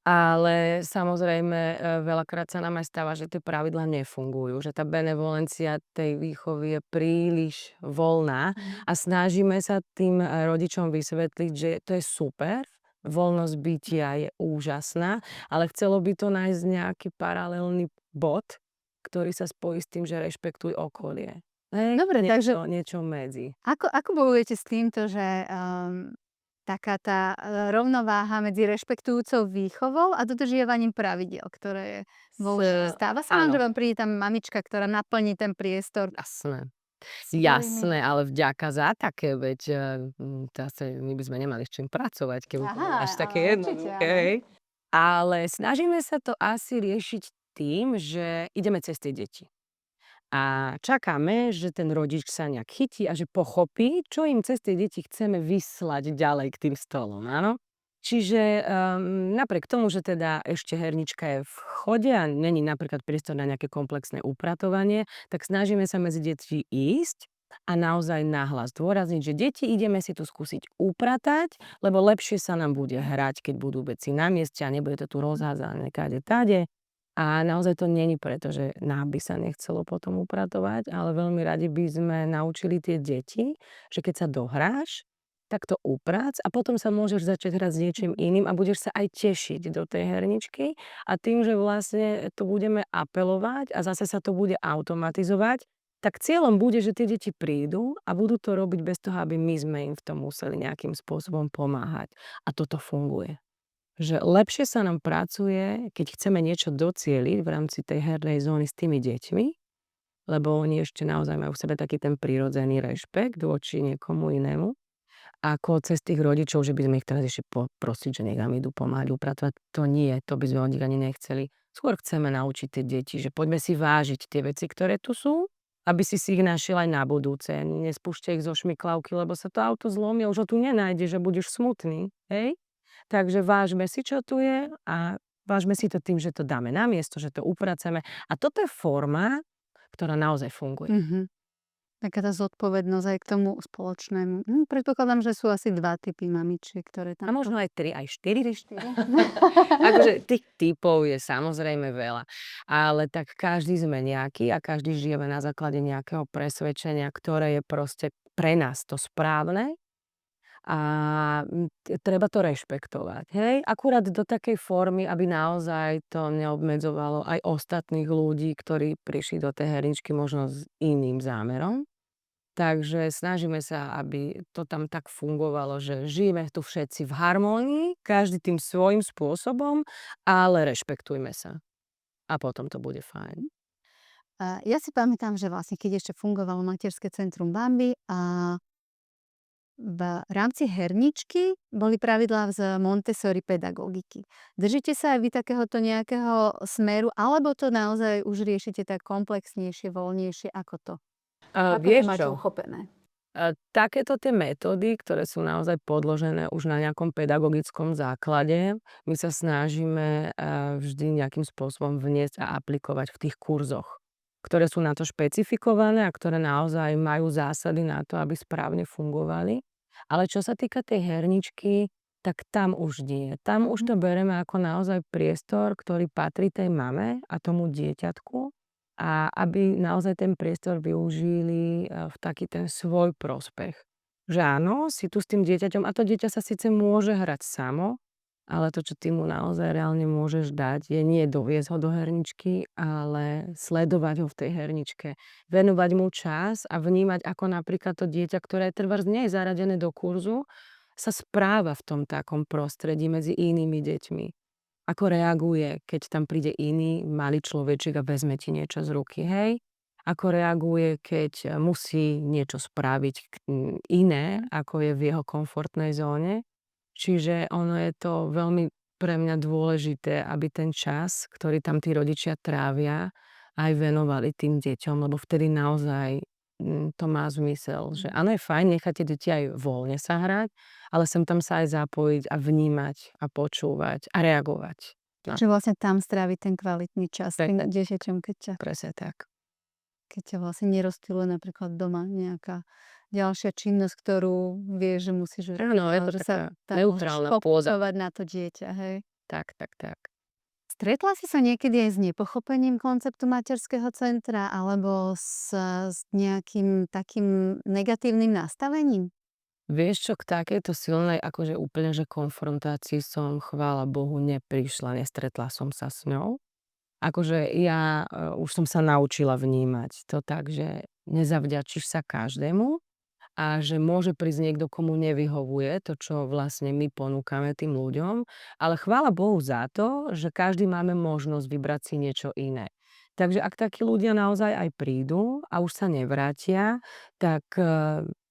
Ale samozrejme, veľakrát sa nám aj stáva, že tie pravidlá nefungujú, že tá benevolencia tej výchovy je príliš voľná a snažíme sa tým rodičom vysvetliť, že to je super, voľnosť bytia je úžasná, ale chcelo by to nájsť nejaký paralelný bod, ktorý sa spojí s tým, že rešpektuj okolie. Dobre, takže niečo medzi. ako bojujete s týmto, že taká tá rovnováha medzi rešpektujúcou výchovou a dodržiavaním pravidiel, ktoré je dôležité. Stáva sa vám, že vám príde tam mamička, ktorá naplní ten priestor? Jasné, ale vďaka za také, veď my by sme nemali s čím pracovať, keby to bolo až také jednoduché. Ale snažíme sa to asi riešiť tým, že ideme cez tie deti. A čakáme, že ten rodič sa nejak chytí a že pochopí, čo im cez tie deti chceme vyslať ďalej k tým stolom, áno? Čiže napriek tomu, že teda ešte hernička je v chode a není napríklad priestor na nejaké komplexné upratovanie, tak snažíme sa medzi deti ísť a naozaj nahlas dôrazniť, že deti ideme si tu skúsiť upratať, lebo lepšie sa nám bude hrať, keď budú veci na mieste a nebude to tu rozházané kade tade. A naozaj to není preto, že nám by sa nechcelo potom upratovať, ale veľmi radi by sme naučili tie deti, že keď sa dohráš, tak to uprác a potom sa môžeš začať hrať s niečím iným a budeš sa aj tešiť do tej herničky. A tým, že vlastne to budeme apelovať a zase sa to bude automatizovať, tak cieľom bude, že tie deti prídu a budú to robiť bez toho, aby my sme im v tom museli nejakým spôsobom pomáhať. A toto funguje. Že lepšie sa nám pracuje, keď chceme niečo docieliť v rámci tej hernej zóny s tými deťmi, lebo oni ešte naozaj majú v sebe taký ten prirodzený rešpekt voči niekomu inému, ako cez tých rodičov, že by sme ich teraz ešte poprosiť, že nech nám idú pomáhať upratovať. To nie, to by sme od nich ani nechceli. Skôr chceme naučiť tie deti, že poďme si vážiť tie veci, ktoré tu sú, aby si ich našiel aj na budúce. Nespúšťaj ich zo šmiklavky, lebo sa to auto zlomí a už ho tu nenájdeš, že budeš smutný, hej? Takže vážme si, čo tu je a vážme si to tým, že to dáme na miesto, že to upraceme. A toto je forma, ktorá naozaj funguje. Taká tá zodpovednosť aj k tomu spoločnému. Predpokladám, že sú asi 2 typy mamičiek, ktoré tam... A možno aj 3, aj 4. Akože tých typov je samozrejme veľa. Ale tak každý sme nejaký a každý žijeme na základe nejakého presvedčenia, ktoré je proste pre nás to správne. A treba to rešpektovať, hej? Akurát do takej formy, aby naozaj to neobmedzovalo aj ostatných ľudí, ktorí prišli do tej herničky možno s iným zámerom. Takže snažíme sa, aby to tam tak fungovalo, že žijeme tu všetci v harmónii, každý tým svojím spôsobom, ale rešpektujme sa. A potom to bude fajn. Ja si pamätám, že vlastne keď ešte fungovalo materské centrum Bambi a v rámci herničky boli pravidlá z Montessori pedagogiky. Držíte sa aj vy takéhoto nejakého smeru, alebo to naozaj už riešite tak komplexnejšie, voľnejšie, ako to? Ako to Vieš máte čo? uchopené? Takéto tie metódy, ktoré sú naozaj podložené už na nejakom pedagogickom základe, my sa snažíme, vždy nejakým spôsobom vniesť a aplikovať v tých kurzoch, ktoré sú na to špecifikované a ktoré naozaj majú zásady na to, aby správne fungovali. Ale čo sa týka tej herničky, tak tam už nie. Tam už to bereme ako naozaj priestor, ktorý patrí tej mame a tomu dieťatku a aby naozaj ten priestor využili, v taký ten svoj prospech. Že áno, si tu s tým dieťaťom a to dieťa sa síce môže hrať samo, ale to, čo ty mu naozaj reálne môžeš dať, je nie doviesť ho do herničky, ale sledovať ho v tej herničke. Venovať mu čas a vnímať, ako napríklad to dieťa, ktoré trebárs nie je zaradené do kurzu, sa správa v tom takom prostredí medzi inými deťmi. Ako reaguje, keď tam príde iný malý človečik a vezme ti niečo z ruky, hej? Ako reaguje, keď musí niečo spraviť iné, ako je v jeho komfortnej zóne. Čiže ono je to veľmi pre mňa dôležité, aby ten čas, ktorý tam tí rodičia trávia, aj venovali tým deťom, lebo vtedy naozaj to má zmysel, že áno, je fajn nechať tie deti aj voľne sa hrať, ale sem tam sa aj zapojiť a vnímať a počúvať a reagovať. No, Že vlastne tam stráviť ten kvalitný čas s tým Presne. dieťaťom, Presne tak. keď ťa vlastne nerozptýluje napríklad doma nejaká ďalšia činnosť, ktorú vieš, že musíš urobiť, Áno, je ale to že sa taká tam môžeš neutrálna pôda. fokusovať na to dieťa, hej. Tak, tak, tak. Stretla si sa niekedy aj s nepochopením konceptu materského centra alebo s nejakým takým negatívnym nastavením? Vieš čo, k takejto silnej akože úplne, že konfrontácii som, chvála Bohu, neprišla, nestretla som sa s ňou. Akože ja, už som sa naučila vnímať to tak, že nezavďačíš sa každému a že môže prísť niekto, komu nevyhovuje to, čo vlastne my ponúkame tým ľuďom, ale chvála Bohu za to, že každý máme možnosť vybrať si niečo iné. Takže ak takí ľudia naozaj aj prídu a už sa nevrátia, tak,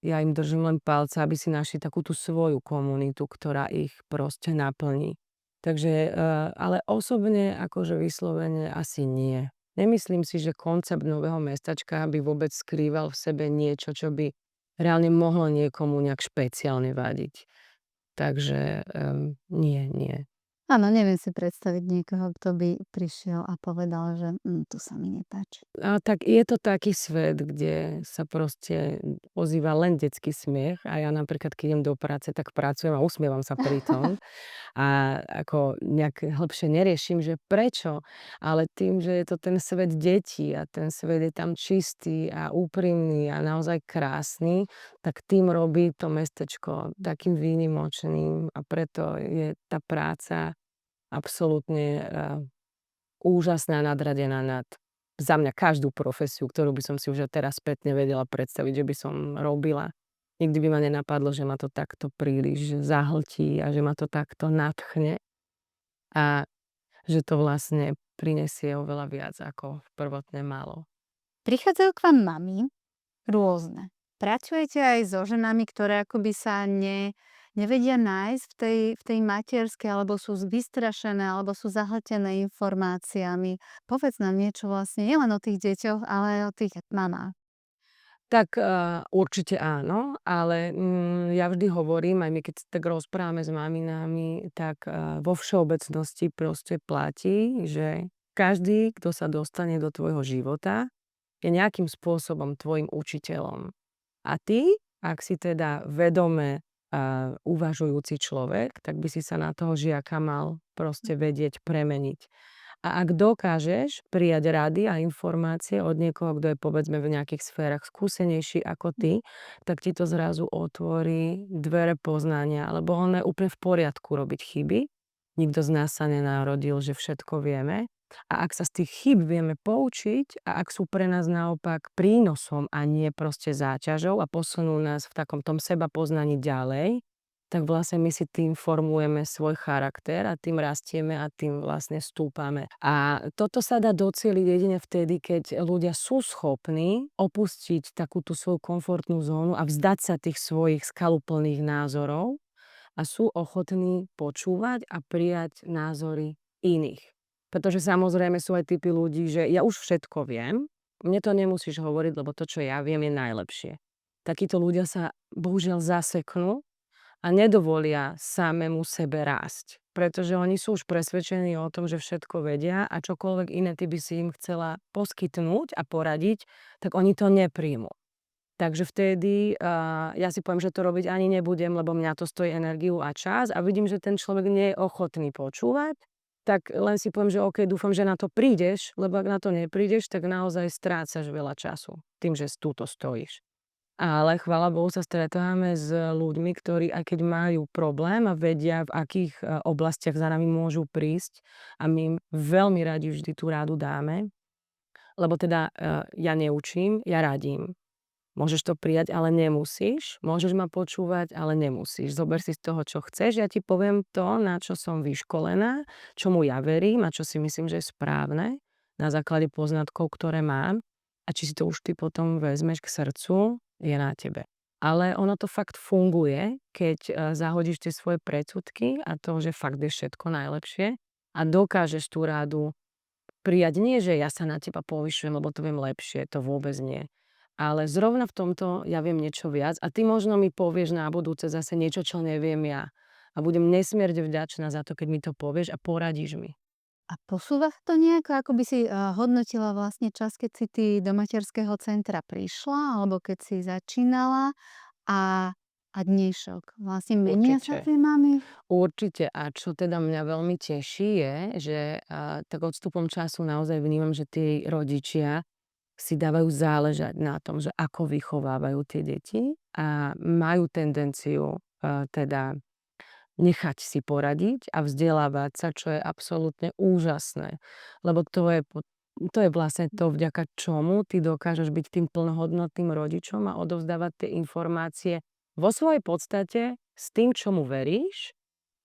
ja im držím len palce, aby si našli takú tú svoju komunitu, ktorá ich proste naplní. Takže, ale osobne akože vyslovene asi nie. Nemyslím si, že koncept nového mestačka by vôbec skrýval v sebe niečo, čo by reálne mohlo niekomu nejak špeciálne vadiť. Takže, nie, nie. Áno, neviem si predstaviť niekoho, kto by prišiel a povedal, že tu sa mi nepáči. A tak je to taký svet, kde sa proste ozýva len detský smiech a ja napríklad, keď idem do práce, tak pracujem a usmievam sa pri tom. A ako nejak hlbšie neriešim, že prečo, ale tým, že je to ten svet detí a ten svet je tam čistý a úprimný a naozaj krásny, tak tým robí to mestečko takým výnimočným a preto je tá práca absolútne, úžasná, nadradená nad za mňa každú profesiu, ktorú by som si už teraz spätne vedela predstaviť, že by som robila. Nikdy by ma nenapadlo, že ma to takto príliš zahltí a že ma to takto nadchne a že to vlastne prinesie oveľa viac, ako prvotne malo. Prichádzajú k vám mami rôzne. Pracujete aj so ženami, ktoré akoby sa nevedia nájsť v tej materskej, alebo sú vystrašené, alebo sú zahltené informáciami. Povedz nám niečo vlastne nielen o tých deťoch, ale aj o tých mamách. Tak, určite áno, ale, ja vždy hovorím, aj my keď sa tak rozprávame s maminami, tak, vo všeobecnosti proste platí, že každý, kto sa dostane do tvojho života, je nejakým spôsobom tvojim učiteľom. A ty, ak si teda vedome, uvažujúci človek, tak by si sa na toho žiaka mal proste vedieť premeniť. A ak dokážeš prijať rady a informácie od niekoho, kto je povedzme v nejakých sférach skúsenejší ako ty, tak ti to zrazu otvorí dvere poznania, lebo ono je úplne v poriadku robiť chyby. Nikto z nás sa nenarodil, že všetko vieme. A ak sa z tých chýb vieme poučiť a ak sú pre nás naopak prínosom a nie proste záťažou a posunú nás v takom tom seba poznaní ďalej, tak vlastne my si tým formujeme svoj charakter a tým rastieme a tým vlastne stúpame. A toto sa dá docieliť jedine vtedy, keď ľudia sú schopní opustiť takú tú svoju komfortnú zónu a vzdať sa tých svojich skaluplných názorov a sú ochotní počúvať a prijať názory iných. Pretože samozrejme sú aj typy ľudí, že ja už všetko viem, mne to nemusíš hovoriť, lebo to, čo ja viem, je najlepšie. takíto ľudia sa bohužiaľ zaseknú a nedovolia samému sebe rásť. Pretože oni sú už presvedčení o tom, že všetko vedia a čokoľvek iné ty by si im chcela poskytnúť a poradiť, tak oni to nepríjmu. Takže vtedy ja si poviem, že to robiť ani nebudem, lebo mňa to stojí energiu a čas a vidím, že ten človek nie je ochotný počúvať, tak len si poviem, že OK, dúfam, že na to prídeš, lebo ak na to neprídeš, tak naozaj strácaš veľa času tým, že túto stojíš. Ale chvála Bohu sa stretávame s ľuďmi, ktorí aj keď majú problém a vedia, v akých oblastiach za nami môžu prísť a my im veľmi radi vždy tú rádu dáme, lebo teda ja neučím, ja radím. Môžeš to prijať, ale nemusíš. Môžeš ma počúvať, ale nemusíš. Zober si z toho, čo chceš. Ja ti poviem to, na čo som vyškolená, čomu ja verím a čo si myslím, že je správne na základe poznatkov, ktoré mám. A či si to už ty potom vezmeš k srdcu, je na tebe. Ale ono to fakt funguje, keď zahodíš tie svoje predsudky a to, že fakt je všetko najlepšie a dokážeš tú rádu prijať. Nie, že ja sa na teba povyšujem, lebo to viem lepšie, to vôbec nie. Ale zrovna v tomto ja viem niečo viac a ty možno mi povieš na budúce zase niečo, čo neviem ja. A budem nesmierne vďačná za to, keď mi to povieš a poradíš mi. A posúva sa to nejako? Ako by si, hodnotila vlastne čas, keď si ty do materského centra prišla, alebo keď si začínala a dnešok? Vlastne menia sa Určite. tie mamy? Určite. A čo teda mňa veľmi teší je, že tak odstupom času naozaj vnímam, že tí rodičia si dávajú záležať na tom, že ako vychovávajú tie deti a majú tendenciu teda nechať si poradiť a vzdelávať sa, čo je absolútne úžasné. Lebo to je vlastne to, vďaka čomu ty dokážeš byť tým plnohodnotným rodičom a odovzdávať tie informácie vo svojej podstate s tým, čomu veríš,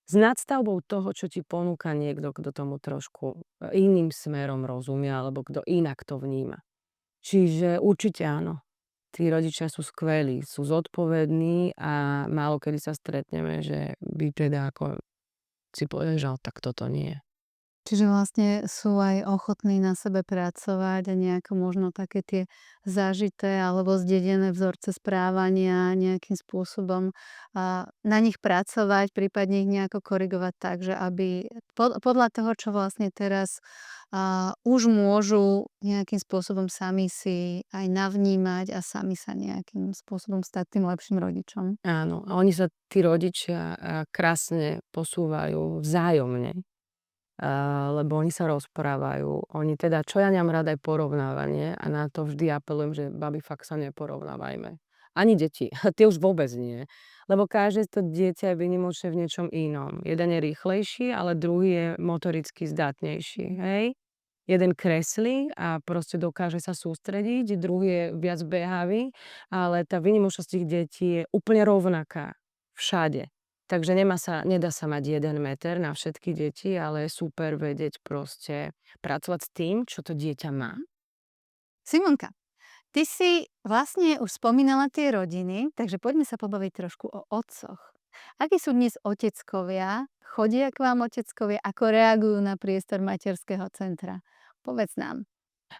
s nadstavbou toho, čo ti ponúka niekto, kto tomu trošku iným smerom rozumie alebo kto inak to vníma. Čiže určite áno. Tí rodičia sú skvelí, sú zodpovední a málokedy sa stretneme, že by teda ako si povie, že tak toto nie. Čiže vlastne sú aj ochotní na sebe pracovať a nejako možno také tie zažité alebo zdedené vzorce správania nejakým spôsobom na nich pracovať, prípadne ich nejako korigovať tak, že aby podľa toho, čo vlastne teraz už môžu nejakým spôsobom sami si aj navnímať a sami sa nejakým spôsobom stať tým lepším rodičom. Áno, a oni sa tí rodičia krásne posúvajú vzájomne. Lebo oni sa rozprávajú. Oni teda, čo ja nemám rada, aj porovnávanie a na to vždy apelujem, že babi, fakt sa neporovnávajme. Ani deti, tie už vôbec nie. Lebo každé to dieťa je výnimočné v niečom inom. Jeden je rýchlejší, ale druhý je motoricky zdatnejší, hej? Jeden kreslí a proste dokáže sa sústrediť, druhý je viac behavý, ale tá výnimočnosť tých detí je úplne rovnaká všade. Takže nedá sa mať 1 meter na všetky deti, ale je super vedieť proste pracovať s tým, čo to dieťa má. Simonka, ty si vlastne už spomínala tie rodiny, takže poďme sa pobaviť trošku o otcoch. Akí sú dnes oteckovia? Chodia k vám oteckovia? Ako reagujú na priestor materského centra? Povedz nám.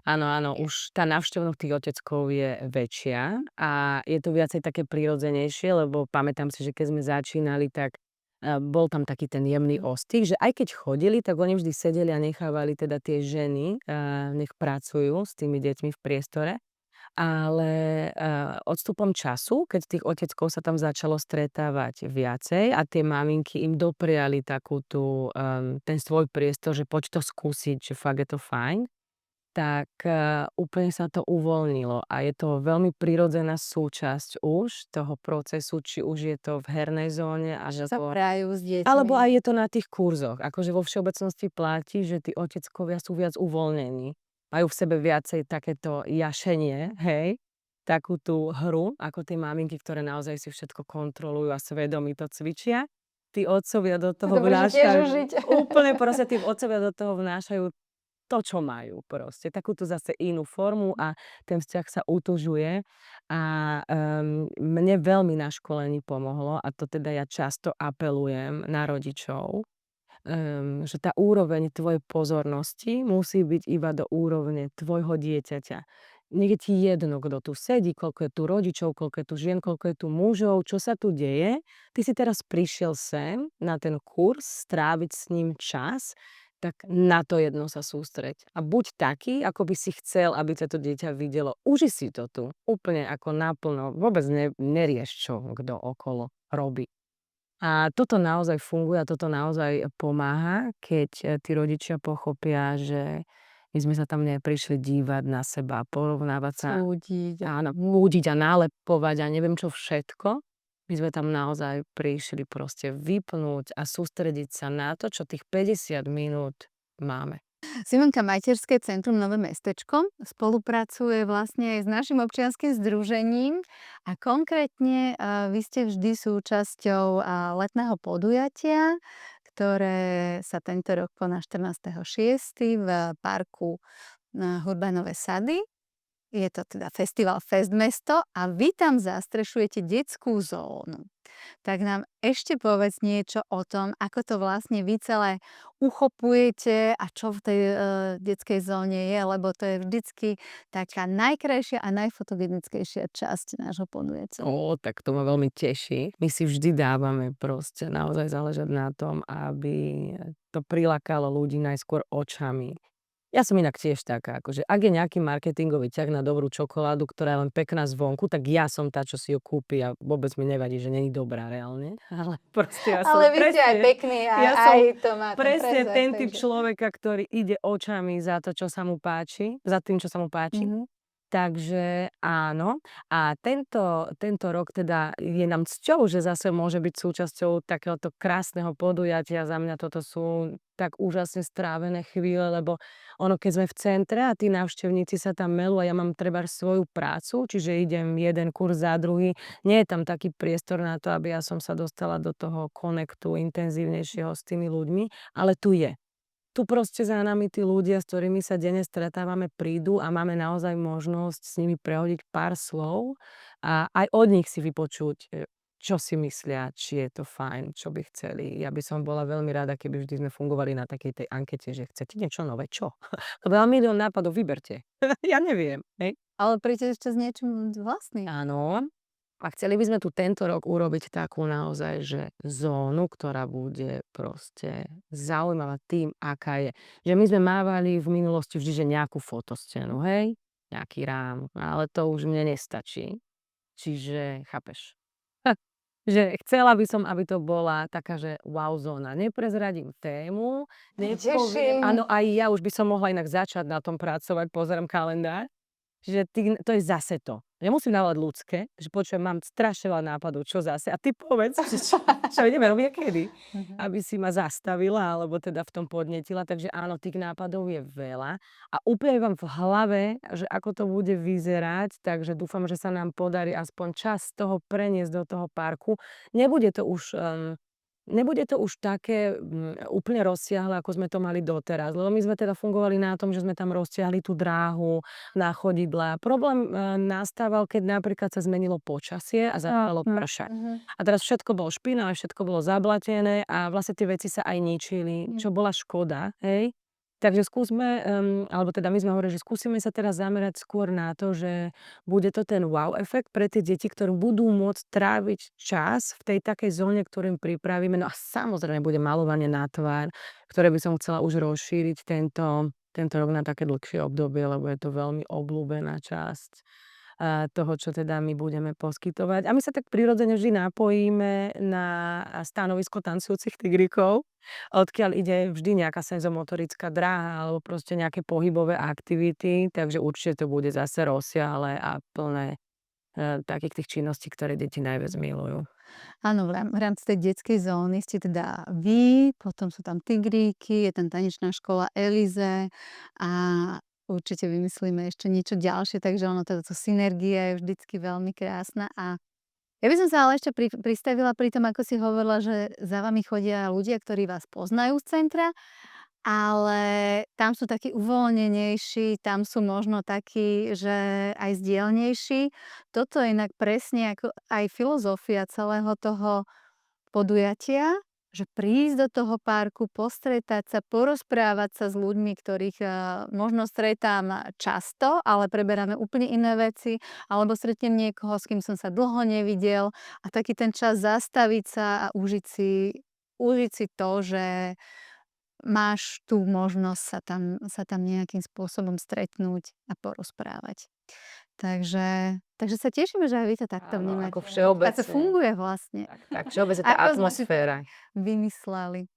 Áno, áno, už tá návštevnosť tých oteckov je väčšia a je to viacej také prirodzenejšie, lebo pamätám si, že keď sme začínali, tak bol tam taký ten jemný ostých, že aj keď chodili, tak oni vždy sedeli a nechávali teda tie ženy, nech pracujú s tými deťmi v priestore. Ale odstupom času, keď tých oteckov sa tam začalo stretávať viacej a tie maminky im dopriali takú tú, ten svoj priestor, že poď to skúsiť, že fakt je to fajn, tak úplne sa to uvoľnilo a je to veľmi prirodzená súčasť už toho procesu, či už je to v hernej zóne Sa hrajú s deťmi. alebo aj je to na tých kurzoch. Akože vo všeobecnosti platí, že tí oteckovia sú viac uvoľnení. Majú v sebe viacej takéto jašenie, hej, takú tú hru, ako tie maminky, ktoré naozaj si všetko kontrolujú a svedomí to cvičia. Tí otcovia do toho vnášajú úplne proste tí otcovia do toho vnášajú to, čo majú proste. Takúto zase inú formu a ten vzťah sa utužuje. A mne veľmi na školení pomohlo, a to teda ja často apelujem na rodičov, že tá úroveň tvojej pozornosti musí byť iba do úrovne tvojho dieťaťa. nech je ti jedno, kto tu sedí, koľko je tu rodičov, koľko je tu žien, koľko je tu mužov, čo sa tu deje. Ty si teraz prišiel sem na ten kurz, stráviť s ním čas, tak na to jedno sa sústreď. A buď taký, ako by si chcel, aby ťa to dieťa videlo. Uži si to tu, úplne ako naplno. Vôbec nerieš, čo kto okolo robí. A toto naozaj funguje a toto naozaj pomáha, keď tí rodičia pochopia, že my sme sa tam neprišli dívať na seba, porovnávať sa, Súdiť. áno, múdiť a nálepovať a neviem čo všetko. My sme tam naozaj prišli proste vypnúť a sústrediť sa na to, čo tých 50 minút máme. Simonka, Materské centrum Nové mestečko spolupracuje vlastne aj s našim občianskym združením a konkrétne vy ste vždy súčasťou letného podujatia, ktoré sa tento rok koná 14.6. v parku Hurbanové sady. Je to teda festival Festmesto a vy tam zastrešujete detskú zónu. Tak nám ešte povedz niečo o tom, ako to vlastne vy celé uchopujete a čo v tej detskej zóne je, lebo to je vždycky taká najkrajšia a najfotogenickejšia časť nášho podujatia. Tak to ma veľmi teší. My si vždy dávame proste naozaj záležať na tom, aby to prilákalo ľudí najskôr očami. Ja som inak tiež taká, akože ak je nejaký marketingový ťah na dobrú čokoládu, ktorá je len pekná zvonku, tak ja som tá, čo si ju kúpi a vôbec mi nevadí, že není dobrá reálne. Ale proste ja som Ale vy ste aj pekný, aj to má ten presne prezrak, ten typ takže. človeka, ktorý ide očami za to, čo sa mu páči, za tým, čo sa mu páči. Takže áno. A tento rok teda je nám cťou, že zase môže byť súčasťou takéhoto krásneho podujatia. Za mňa toto sú tak úžasne strávené chvíle, lebo ono, keď sme v centre a tí návštevníci sa tam melú a ja mám trebárs svoju prácu, čiže idem jeden kurz za druhý, nie je tam taký priestor na to, aby ja som sa dostala do toho konektu intenzívnejšieho s tými ľuďmi, ale tu je. Tu proste za nami tí ľudia, s ktorými sa denne stretávame, prídu a máme naozaj možnosť s nimi prehodiť pár slov a aj od nich si vypočuť, čo si myslia, či je to fajn, čo by chceli. Ja by som bola veľmi rada, keby vždy sme fungovali na takej tej ankete, že chcete niečo nové, čo? Lebo ja mám milión nápadov, vyberte. Ja neviem, hej. Ale príďte ešte s niečím vlastným. Áno. A chceli by sme tu tento rok urobiť takú naozaj, že zónu, ktorá bude proste zaujímavá tým, aká je. Že my sme mávali v minulosti vždy, že nejakú fotoscénu, hej? Nejaký rám, ale to už mne nestačí. Čiže, chápeš? Že chcela by som, aby to bola taká, že wow zóna. Neprezradím tému, nepoviem. Teším. Áno, aj ja už by som mohla inak začať na tom pracovať, pozerám kalendár. Čiže to je zase to. Ja musím dávať ľudské, že počujem, mám strašne veľa nápadov, čo zase. A ty povedz, že čo ideme robiť kedy, aby si ma zastavila, alebo teda v tom podnetila. Takže áno, tých nápadov je veľa. A úplne vám v hlave, že ako to bude vyzerať, takže dúfam, že sa nám podarí aspoň čas toho preniesť do toho parku. Nebude to už také úplne rozsiahle, ako sme to mali doteraz, lebo my sme teda fungovali na tom, že sme tam roztiahli tú dráhu na chodidlá. Problém nastával, keď napríklad sa zmenilo počasie a začalo pršať. A teraz všetko bolo špinavé, všetko bolo zablatené a vlastne tie veci sa aj ničili, čo bola škoda, hej. Takže skúsme, alebo teda my sme hovorili, že skúsime sa teraz zamerať skôr na to, že bude to ten wow efekt pre tie deti, ktoré budú môcť tráviť čas v tej takej zóne, ktorú im pripravíme. No a samozrejme bude malovanie na tvár, ktoré by som chcela už rozšíriť tento rok na také dlhšie obdobie, lebo je to veľmi obľúbená časť toho, čo teda my budeme poskytovať. A my sa tak prirodzene vždy napojíme na stanovisko tancujúcich tigrikov, odkiaľ ide vždy nejaká senzomotorická dráha alebo proste nejaké pohybové aktivity, takže určite to bude zase rozsiahle a plné takých tých činností, ktoré deti najviac milujú. Áno, v rámci tej detskej zóny ste teda vy, potom sú tam tigríky, je tam tanečná škola Elize a určite vymyslíme ešte niečo ďalšie, takže ono táto synergia je vždycky veľmi krásna. A ja by som sa ale ešte pristavila pri tom, ako si hovorila, že za vami chodia ľudia, ktorí vás poznajú z centra, ale tam sú takí uvoľnenejší, tam sú možno takí, že aj zdielnejší. Toto je inak presne ako aj filozofia celého toho podujatia, že prísť do toho parku, postretať sa, porozprávať sa s ľuďmi, ktorých možno stretám často, ale preberáme úplne iné veci, alebo stretnem niekoho, s kým som sa dlho nevidel a taký ten čas zastaviť sa a užiť si to, že máš tú možnosť sa tam nejakým spôsobom stretnúť a porozprávať. Takže sa tešíme, že aj vy to takto Áno, vnímate. ako A to všeobecne. funguje vlastne. Tak všeobecne tá Ako sme si to atmosféra. vymysleli.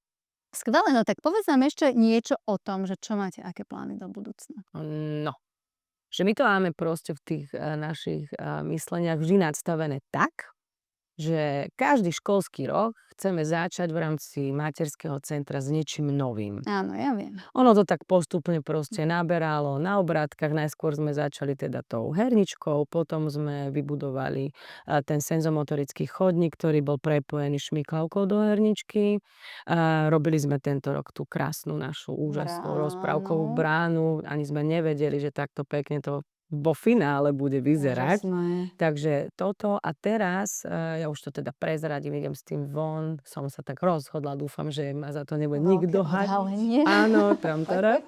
Skvelé, no tak povedz nám ešte niečo o tom, že čo máte, aké plány do budúcna. No, že my to máme proste v tých našich mysleniach vždy nadstavené tak, že každý školský rok chceme začať v rámci materského centra s niečím novým. Áno, ja viem. Ono to tak postupne proste naberalo na obrátkach. Najskôr sme začali teda tou herničkou, potom sme vybudovali ten senzomotorický chodník, ktorý bol prepojený šmyklavkou do herničky. Robili sme tento rok tú krásnu našu úžasnú rozprávkovú bránu. Ani sme nevedeli, že takto pekne to vo finále bude vyzerať. Úžasné. Takže toto a teraz, ja už to teda prezradím, idem s tým von, som sa tak rozhodla, dúfam, že ma za to nebude nikto hadiť. Áno, tam teda.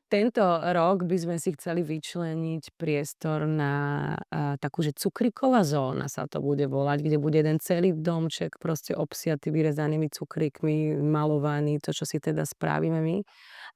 Tento rok by sme si chceli vyčleniť priestor na takú, že cukríková zóna sa to bude volať, kde bude jeden celý domček proste obsiaty vyrezanými cukríkmi, malovaný, to, čo si teda spravíme my.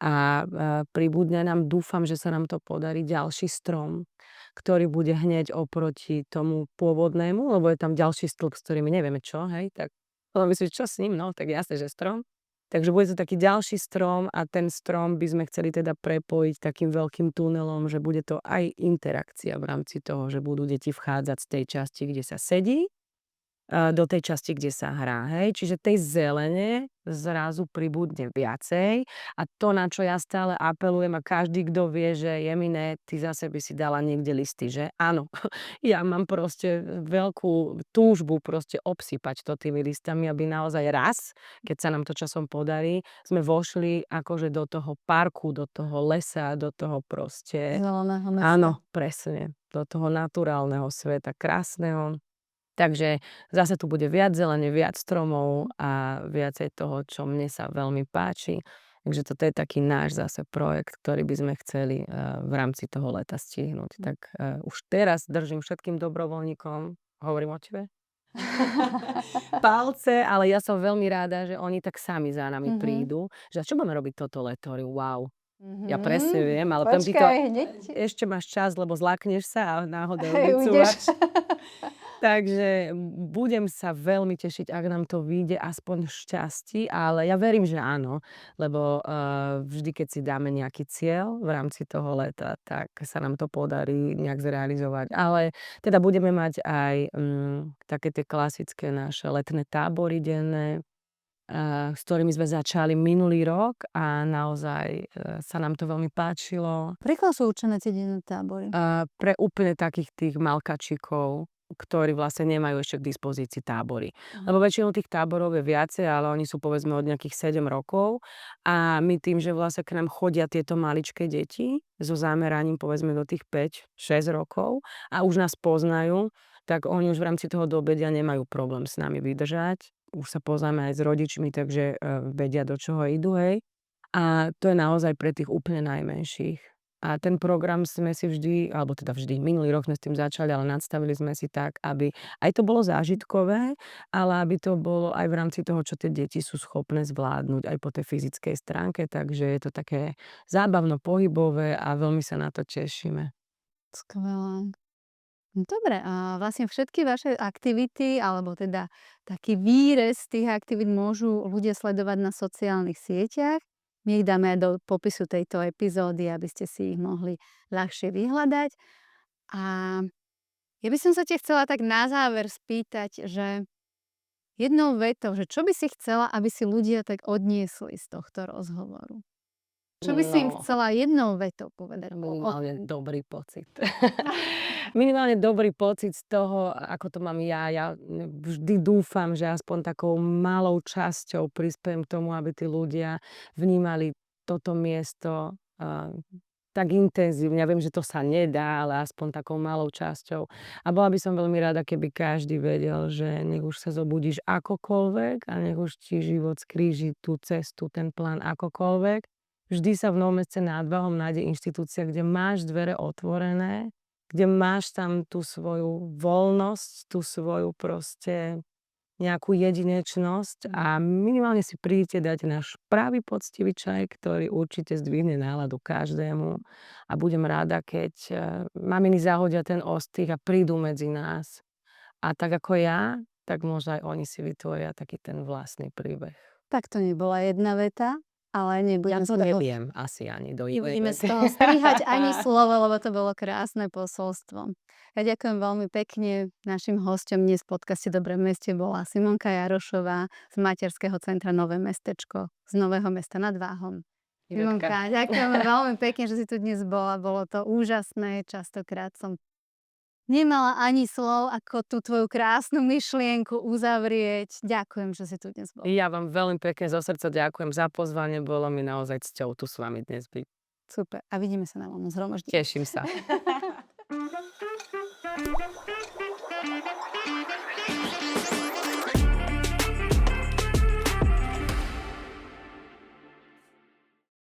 A pribudne nám, dúfam, že sa nám to podarí, ďalší strom, ktorý bude hneď oproti tomu pôvodnému, lebo je tam ďalší stĺp, s ktorým nevieme čo, hej, tak potom myslíš, čo s ním, no, tak jasne, že strom. Takže bude to taký ďalší strom a ten strom by sme chceli teda prepojiť takým veľkým tunelom, že bude to aj interakcia v rámci toho, že budú deti vchádzať z tej časti, kde sa sedí, do tej časti, kde sa hrá, hej. Čiže tej zelene zrazu pribudne viacej a to, na čo ja stále apelujem a každý, kto vie, že Jemine, ty zase by si dala niekde listy, že? Áno, ja mám proste veľkú túžbu proste obsypať to tými listami, aby naozaj raz, keď sa nám to časom podarí, sme vošli akože do toho parku, do toho lesa, do toho proste... Zeleného mesta. Áno, presne. Do toho naturálneho sveta, krásneho. Takže zase tu bude viac zelene, viac stromov a viacej toho, čo mne sa veľmi páči. Takže toto je taký náš zase projekt, ktorý by sme chceli v rámci toho leta stihnúť. Tak už teraz držím všetkým dobrovoľníkom, hovorím o tebe, palce, ale ja som veľmi ráda, že oni tak sami za nami prídu. Že čo budeme robiť toto leto? Wow. Ja presne viem, ale poviem ti to, ešte máš čas, lebo zlakneš sa a náhodou vycúvaš. Takže budem sa veľmi tešiť, ak nám to vyjde aspoň šťastí, ale ja verím, že áno, lebo vždy, keď si dáme nejaký cieľ v rámci toho leta, tak sa nám to podarí nejak zrealizovať. Ale teda budeme mať aj také tie klasické naše letné tábory denné, s ktorými sme začali minulý rok a naozaj sa nám to veľmi páčilo. Pre koho sú určené tie denné tábory? Pre úplne takých tých malkačikov, ktorí vlastne nemajú ešte k dispozícii tábory. Lebo väčšinou tých táborov je viacej, ale oni sú povedzme od nejakých 7 rokov a my tým, že vlastne k nám chodia tieto maličké deti so zameraním povedzme do tých 5-6 rokov a už nás poznajú, tak oni už v rámci toho dobedia nemajú problém s nami vydržať. Už sa poznáme aj s rodičmi, takže vedia, do čoho idú, hej. A to je naozaj pre tých úplne najmenších. A ten program sme si vždy, alebo teda vždy, minulý rok sme s tým začali, ale nadstavili sme si tak, aby aj to bolo zážitkové, ale aby to bolo aj v rámci toho, čo tie deti sú schopné zvládnuť aj po tej fyzickej stránke. Takže je to také zábavno pohybové a veľmi sa na to tešíme. Skvelé. Dobre, a vlastne všetky vaše aktivity, alebo teda taký výrez tých aktivít môžu ľudia sledovať na sociálnych sieťach. My ich dáme aj do popisu tejto epizódy, aby ste si ich mohli ľahšie vyhľadať. A ja by som sa ťa chcela tak na záver spýtať, že jednou vetou, že čo by si chcela, aby si ľudia tak odniesli z tohto rozhovoru? Čo by si im chcela jednou vetou povedať? Minimálne dobrý pocit. Minimálne dobrý pocit z toho, ako to mám ja. Ja vždy dúfam, že aspoň takou malou časťou prispiem k tomu, aby tí ľudia vnímali toto miesto tak intenzívne. Ja viem, že to sa nedá, ale aspoň takou malou časťou. A bola by som veľmi rada, keby každý vedel, že nech už sa zobudíš akokoľvek a nech už ti život skríži tú cestu, ten plán akokoľvek. Vždy sa v Novom Meste nad Váhom nájde inštitúcia, kde máš dvere otvorené, kde máš tam tú svoju voľnosť, tú svoju proste nejakú jedinečnosť a minimálne si príďte dať náš pravý poctivý čaj, ktorý určite zdvihne náladu každému a budem rada, keď maminy zahodia ten ostých a prídu medzi nás. A tak ako ja, tak možno aj oni si vytvoria taký ten vlastný príbeh. Tak to nebola jedna veta, ale Ja nebudeme to neviem asi ani do nebudeme jednej z toho strihať ani slovo, lebo to bolo krásne posolstvo. Ja ďakujem veľmi pekne. Naším hosťom dnes v podcaste Dobré v meste bola Simonka Jarošová z Materského centra Nové mestečko z Nového Mesta nad Váhom. Simonka, ďakujeme veľmi pekne, že si tu dnes bola. Bolo to úžasné. Častokrát som nemala ani slov, ako tú tvoju krásnu myšlienku uzavrieť. Ďakujem, že si tu dnes bola. Ja vám veľmi pekne zo srdca ďakujem za pozvanie. Bolo mi naozaj cťou tu s vami dnes byť. Super. A vidíme sa na valnom zhromaždení. Teším sa.